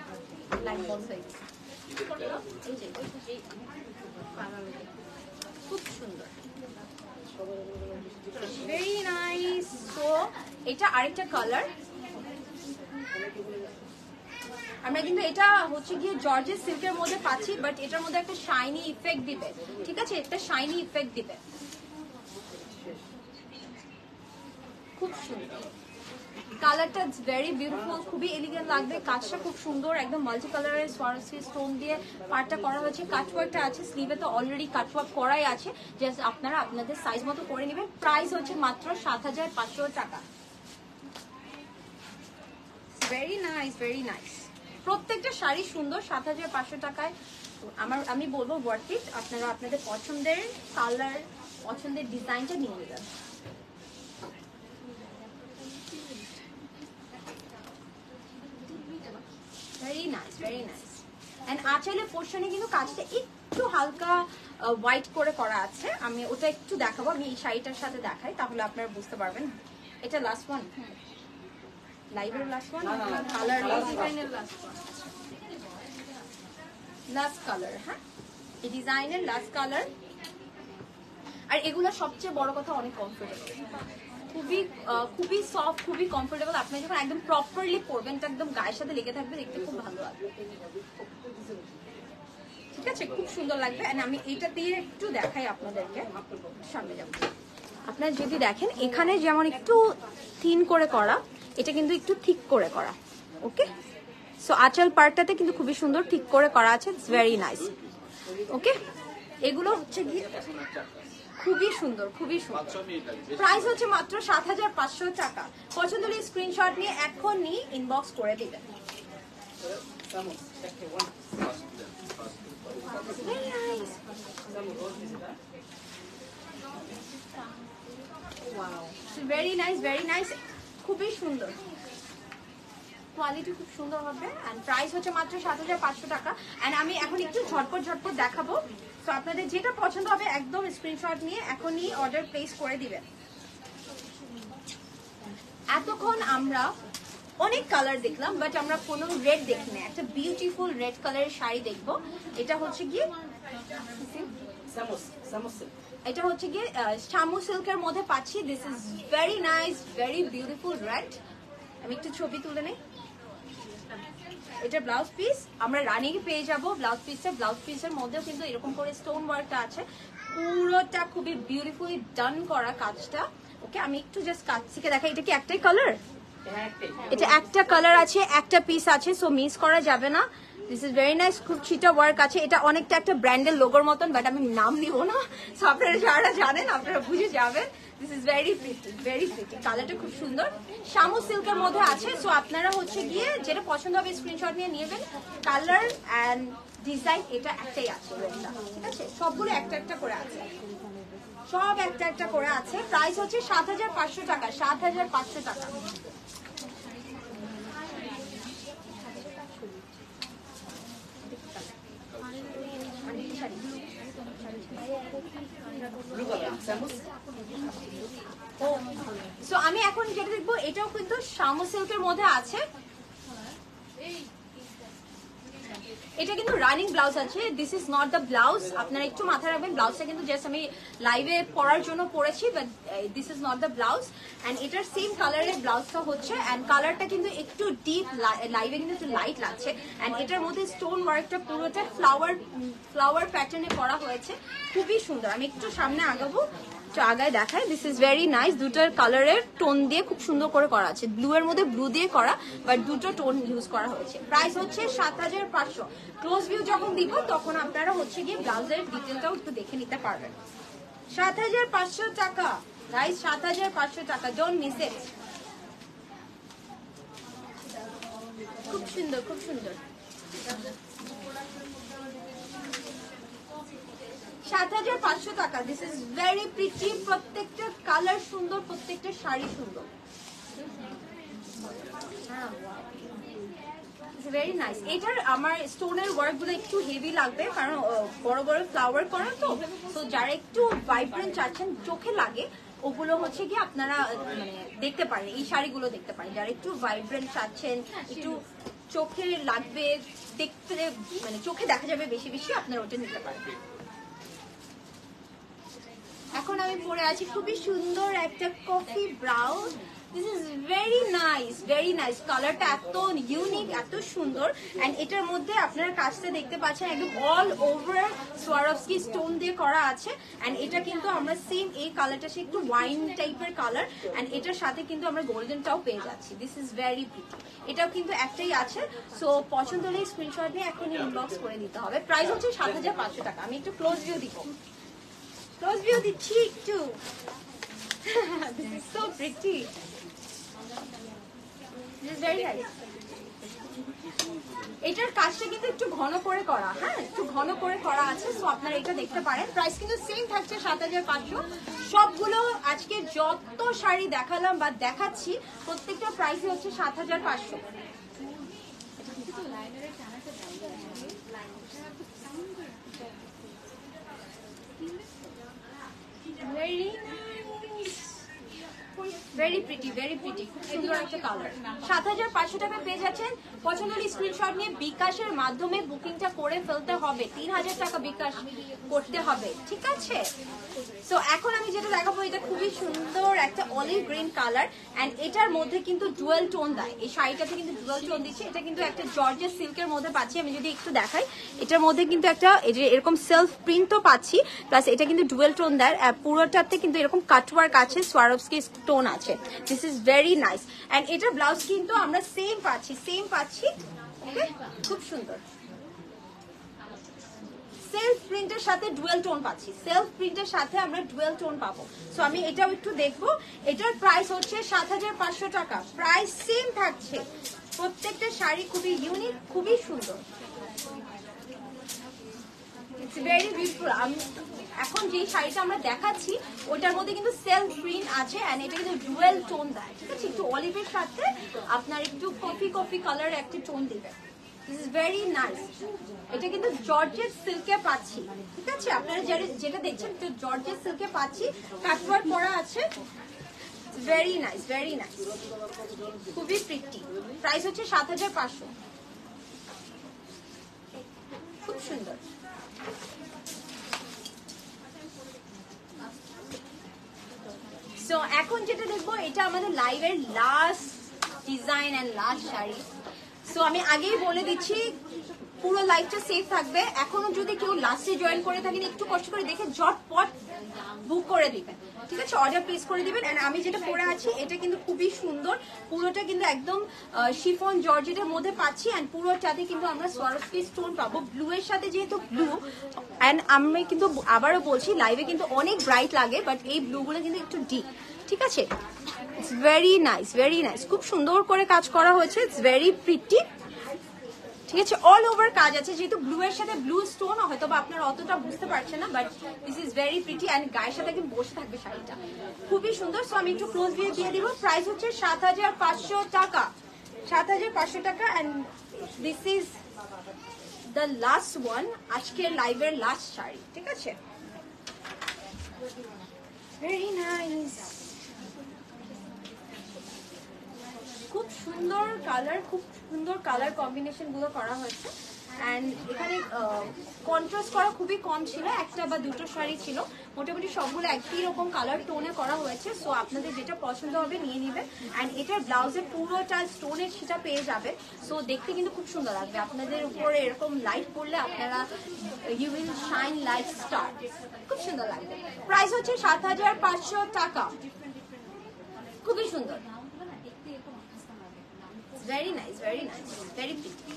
লাইট বন্ধ হয়ে গেছে। এই যে খুব সুন্দর, ভেরি নাইস। সো এটা আরেকটা কালার। আমরা কিন্তু এটা হচ্ছে গিয়ে জর্জেস সিল্কের মধ্যে পাচ্ছি, বাট এটার মধ্যে একটা শাইনি ইফেক্ট দিবে, ঠিক আছে? একটা শাইনি ইফেক্ট দিবে, খুব সুন্দর। কালারটা ভেরি বিউটিফুল, খুবই এলিগেন্ট লাগবে। কাজটা খুব সুন্দর, একদম মাল্টি কালারের সোয়ারসি স্টোন দিয়ে পার্টটা করা হয়েছে। কাটওয়ার্কটা আছে, স্লিভে তো অলরেডি কাটওয়ার্ক করাই আছে, জাস্ট আপনারা আপনাদের সাইজ মতো করে নেবেন। প্রাইস হচ্ছে মাত্র 7500 টাকা। Very nice, very nice. প্রত্যেকটা শাড়ি সুন্দর, 7500 টাকায় আমি বলবো ওয়ার্থ ইট। আপনারা আপনাদের পছন্দের কালার, পছন্দের ডিজাইনটা নিয়ে নেবেন। Very nice, very nice. And আঁচলের পোর্শনে কিন্তু কাজটা একটু হালকা হোয়াইট করে করা আছে। আমি ওটা একটু দেখাবো, আমি এই শাড়িটার সাথে দেখাই, তাহলে আপনারা বুঝতে পারবেন। এটা লাস্ট ওয়ান, লাইভের লাস্ট ওয়ান, কালার ডিজাইনের লাস্ট ওয়ান, লাস্ট কালার। হ্যাঁ, এই ডিজাইনের লাস্ট কালার। আর এগুলো সবচেয়ে বড় কথা অনেক কমফোর্টেবল, খুবই খুবই সফট, খুবই কমফোর্টেবল। আপনি যখন একদম প্রপারলি পরবেন, এটা একদম গায়ের সাথে লেগে থাকবে, দেখতে খুব ভালো লাগবে, ঠিক আছে? খুব সুন্দর লাগবে। এন্ড আমি এইটা দিয়ে একটু দেখাই আপনাদেরকে, সামনে যাব। আপনারা যদি দেখেন এখানে যেমন একটু থিন করে করা, এটা কিন্তু একটু থিক করে করা। ওকে, সো আঁচল পার্টটাতে কিন্তু খুবই সুন্দর ঠিক করে করা আছে। It's very nice. ওকে, এগুলো হচ্ছে গিয়ে খুবই সুন্দর, খুবই সুন্দর। প্রাইস হচ্ছে মাত্র 7500 টাকা। পছন্দ হলে স্ক্রিনশট নিয়ে এখনই ইনবক্স করে দিবেন। ভেরি নাইস, ভেরি নাইস, খুবই সুন্দর, কোয়ালিটি খুব সুন্দর হবে। এন্ড প্রাইস হচ্ছে মাত্র 7500 টাকা। এন্ড আমি এখন একটু ঝটপট ঝটপট দেখাবো, তো আপনাদের যেটা পছন্দ হবে একদম স্ক্রিনশট নিয়ে এখনই অর্ডার প্লেস করে দিবেন। এতক্ষণ আমরা অনেক কালার দেখলাম, বাট আমরা কোনো রেড দেখি না। একটা বিউটিফুল রেড কালারের শাড়ি দেখবো। এটা হচ্ছে গিয়ে এটা হচ্ছে গিয়ে শামু সিল্কের মধ্যে পাচ্ছি। This is very nice, very beautiful red. আমি একটু ছবি তুলে নেই। এটা ব্লাউজ পিস আমরা রানিং পেয়ে যাব। ব্লাউজ পিসের মধ্যেও কিন্তু এরকম করে স্টোন ওয়ার্কটা আছে, পুরোটা খুবই বিউটিফুলি ডান করা কাজটা। ওকে, আমি একটু জাস্ট কাজ থেকে দেখাই। এটা কি একটাই কালার? এটা একটা কালার আছে, একটা পিস আছে, সো মিস করা যাবে না। দিস ইজ ভেরি নাইস, খুব ছিটা ওয়ার্ক আছে। এটা অনেকটা একটা ব্র্যান্ডের লোগোর মতন, বাট আমি নাম নিব না, সো আপনারা যারা জানেন আপনারা বুঝে যাবেন। This is very pretty, very pretty. কালারটা খুব সুন্দর, শামু সিল্কের মধ্যে আছে। সো আপনারা হচ্ছে গিয়ে যেটা পছন্দ হবে স্ক্রিনশট নিয়ে নেবেন। কালার অ্যান্ড ডিজাইন এটা একটাই আছে, ঠিক আছে? সবগুলো একটা একটা করে আছে, সব একটা একটা করে আছে। প্রাইস হচ্ছে 7500 টাকা, 7500 টাকা। সো আমি এখন যেটা দেখবো, এটাও কিন্তু শামু সিল্কের মধ্যে আছে। এটা কিন্তু রানিং ব্লাউজ আছে। This is not the blouse, আপনারা একটু মাথায় রাখবেন। ব্লাউজটা কিন্তু জাস্ট আমি লাইভে পরার জন্য পরেছি, but this is not the blouse. And এটার সেম কালারের ব্লাউজটা হচ্ছে, এন্ড কালারটা কিন্তু একটু ডিপ, লাইভে কিন্তু একটু লাইট লাগছে। এন্ড এটার মধ্যে স্টোন ওয়ার্কটা পুরোটা ফ্লাওয়ার প্যাটার্নে করা হয়েছে, খুবই সুন্দর। আমি একটু সামনে আগাবো, আগায় দেখায়। This is very nice. দুটোর কালারের টোন দিয়ে খুব সুন্দর করে করা আছে। ব্লু এর মধ্যে ব্লু দিয়ে করা, বাট দুটো টোন ইউজ করা হয়েছে। প্রাইস হচ্ছে 7500। ক্লোজ ভিউ যখন দিব তখন আপনারা হচ্ছে গিয়ে ব্লাউজের ডিটেলটাও একটু দেখে নিতে পারবেন। 7500 টাকা, গাইস, 7500 টাকা। Don't miss it. খুব সুন্দর, খুব সুন্দর। 7500 টাকা। This is very pretty. প্রত্যেকটা কালার সুন্দর, প্রত্যেকটা শাড়ি সুন্দর। Very nice. এটার আমার স্টোনের ওয়ার্ক গুলো একটু হেভি লাগবে, কারণ বড় বড় ফ্লাওয়ার করা তো। তো যারা একটু ভাইব্রেন্ট চাচ্ছেন, চোখে লাগে, ওগুলো হচ্ছে কি আপনারা মানে দেখতে পারেন, এই শাড়িগুলো দেখতে পারেন। যারা একটু ভাইব্রেন্ট চাচ্ছেন, একটু চোখে লাগবে, দেখতে মানে চোখে দেখা যাবে বেশি বেশি, আপনারা ওটা নিতে পারেন। এখন আমি পরে আছি খুবই সুন্দর একটা coffee brown. This is very nice, কালারটা এত ইউনিক, এত সুন্দর। এন্ড এটার মধ্যে আপনারা কাজটা দেখতে পাচ্ছেন একদম অল ওভার সোয়ারোভস্কি স্টোন দিয়ে করা আছে। এন্ড এটা কিন্তু আমরা সেম এই কালারটা সে একটু ওয়াইন টাইপের কালার, এন্ড এটার সাথে কিন্তু আমরা গোল্ডেনটাও পেয়ে যাচ্ছি। This is very pretty. এটাও কিন্তু একটাই আছে, সো পছন্দ হলে স্ক্রিনশট নিয়ে এখনই ইনবক্স করে দিতে হবে। প্রাইস হচ্ছে 7500 টাকা। আমি একটু ক্লোজ ভিউ দিব, ক্লোজ ভিউ দিচ্ছি একটু। This is so pretty. This is very nice. এটার কাজটা কিন্তু একটু ঘন করে করা, হ্যাঁ একটু ঘন করে করা আছে, সো আপনারা এটা দেখতে পারেন। প্রাইস কিন্তু সেম থাকছে 7500। সবগুলো আজকে যত শাড়ি দেখালাম বা দেখাচ্ছি প্রত্যেকটা প্রাইসই হচ্ছে 7500। ভেরি প্রিটি, ভেরি প্রিটি, খুব সুন্দর একটা কালার। 7500 টাকা পেয়ে যাচ্ছেন। পছন্দ হলে স্ক্রিনশট নিয়ে বিকাশের মাধ্যমে বুকিংটা করে ফেলতে হবে। 3000 টাকা বিকাশ করতে হবে, ঠিক আছে? সো এখন আমি যেটা দেখাবো এটা খুবই সুন্দর একটা অলিভ গ্রিন কালার, এন্ড এটার মধ্যে কিন্তু ডুয়েল টোন দেয়। এই শাড়িটাতে কিন্তু ডুয়েল টোন দিচ্ছে। এটা কিন্তু একটা জর্জেস সিল্কের মধ্যে পাচ্ছি। আমি যদি একটু দেখাই, এটার মধ্যে কিন্তু একটা এরকম সেলফ প্রিন্টও পাচ্ছি, প্লাস এটা কিন্তু ডুয়েল টোন দেয়। পুরোটাতে কিন্তু এরকম কাটওয়ার্ক আছে, সোয়ারোভস্কি স্টোন আছে। This is very nice. And এটার ব্লাউজ কিন্তু আমরা সেম পাচ্ছি। ওকে, খুব সুন্দর। সেলফ প্রিন্টের সাথে ডুয়েল টোন পাচ্ছি, সেলফ প্রিন্টের সাথে আমরা ডুয়েল টোন পাবো। সো আমি এটাও একটু দেখবো। এটার প্রাইস হচ্ছে 7500 টাকা। প্রাইস সেম থাকছে। প্রত্যেকটা শাড়ি খুবই ইউনিক, খুবই সুন্দর। It's very beautiful. এখন যে শাড়িটা আমরা দেখাচ্ছি ওটার মধ্যে কিন্তু সেলফ প্রিন্ট আছে, এন্ড এটা কিন্তু ডুয়েল টোন দেয়, ঠিক আছে? একটু অলিভের সাথে আপনার একটু কফি কালার একটা টোন দিবে। This is very nice. এটা কিন্তু জর্জেট সিল্কে পাচ্ছি, ঠিক আছে? আপনারা যেটা দেখছেন তো জর্জেট সিল্কে পাচ্ছি, কাটওয়ার্ক করা আছে। ভেরি নাইস, ভেরি নাইস, খুবই প্রিটি। প্রাইস হচ্ছে 7500। খুব সুন্দর। সো এখন যেটা দেখবো এটা আমাদের লাইভের last design and last sari. So আমি আগেই বলে দিচ্ছি পুরো লাইভটা সেফ থাকবে। এখনো যদি কেউ লাস্টে জয়েন করে থাকেন একটু কষ্ট করে দেখে ঝটপট বুক করে দিবেন, ঠিক আছে? অর্ডার প্লেস করে দিবেন। এন্ড আমি যেটা পরে আছি এটা কিন্তু খুবই সুন্দর। পুরোটা কিন্তু একদম শিফন জর্জেটের মধ্যে পাচ্ছি, এন্ড পুরোটাতে কিন্তু আমরা সোয়ারোভস্কি স্টোন পাবো। ব্লু এর সাথে যেহেতু ব্লু, এন্ড আমি কিন্তু আবারও বলছি লাইভে কিন্তু অনেক ব্রাইট লাগে, বাট এই ব্লু গুলো কিন্তু একটু ডিপ, ঠিক আছে? It's very nice, very nice. খুব সুন্দর করে কাজ করা হয়েছে। ইটস ভেরি প্রিটি, ঠিক আছে? অল ওভার কাজ আছে। যেহেতু ব্লু এর সাথে ব্লু স্টোন, হয়তো বা আপনারা অতটা বুঝতে পারছেন না, but this is very pretty. And গায়ের সাথে কিন্তু বসে থাকবে শাড়িটা, খুবই সুন্দর। সো আমি একটু ক্লোজ ভিউ দিয়ে দিব। প্রাইস হচ্ছে 7500 টাকা। 7500 টাকা। And this is the last one, আজকের লাইভের লাস্ট শাড়ি, ঠিক আছে? ভেরি নাইস, খুব সুন্দর কালার, খুব সুন্দর কালার কম্বিনেশন গুলো করা হয়েছে। এন্ড এখানে কন্ট্রাস্ট করা খুবই কম ছিল, একটা বা দুটো শাড়ি ছিল। মোটামুটি সবগুলো একই রকম কালার টোনে করা হয়েছে। সো আপনাদের যেটা পছন্দ হবে নিয়ে নেবেন। এন্ড এটার ব্লাউজের পুরোটা স্টোনের সেটা পেয়ে যাবে। সো দেখতে কিন্তু খুব সুন্দর লাগবে। আপনাদের উপরে এরকম লাইট পড়লে আপনারা you will shine like star, খুব সুন্দর লাগবে। প্রাইস হচ্ছে 7500 টাকা। খুবই সুন্দর। Very nice, very nice, very pretty.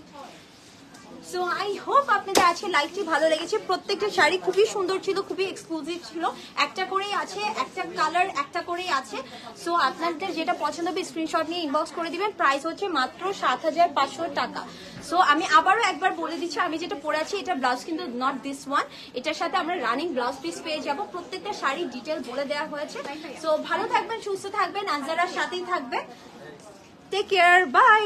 So I hope আপনাদের আজকে লাইভটি ভালো লেগেছে। প্রত্যেকটা শাড়ি খুবই সুন্দর ছিল, খুবই এক্সক্লুসিভ ছিল। একটা করেই আছে, একটা কালার একটা করেই আছে। সো আপনাদের যেটা পছন্দ হবে স্ক্রিনশট নিয়ে ইনবক্স করে দিবেন। প্রাইস হচ্ছে মাত্র 7500 টাকা। সো আমি আবারও একবার বলে দিচ্ছি, আমি যেটা পরে আছি এটা ব্লাউজ কিন্তু নট দিস ওয়ান। এটার সাথে আমরা রানিং ব্লাউজ পিস পেয়ে যাব। প্রত্যেকটা শাড়ি ডিটেল বলে দেওয়া হয়েছে। সো ভালো থাকবেন, সুস্থ থাকবেন, আনজারার সাথেই থাকবেন। Take care, by.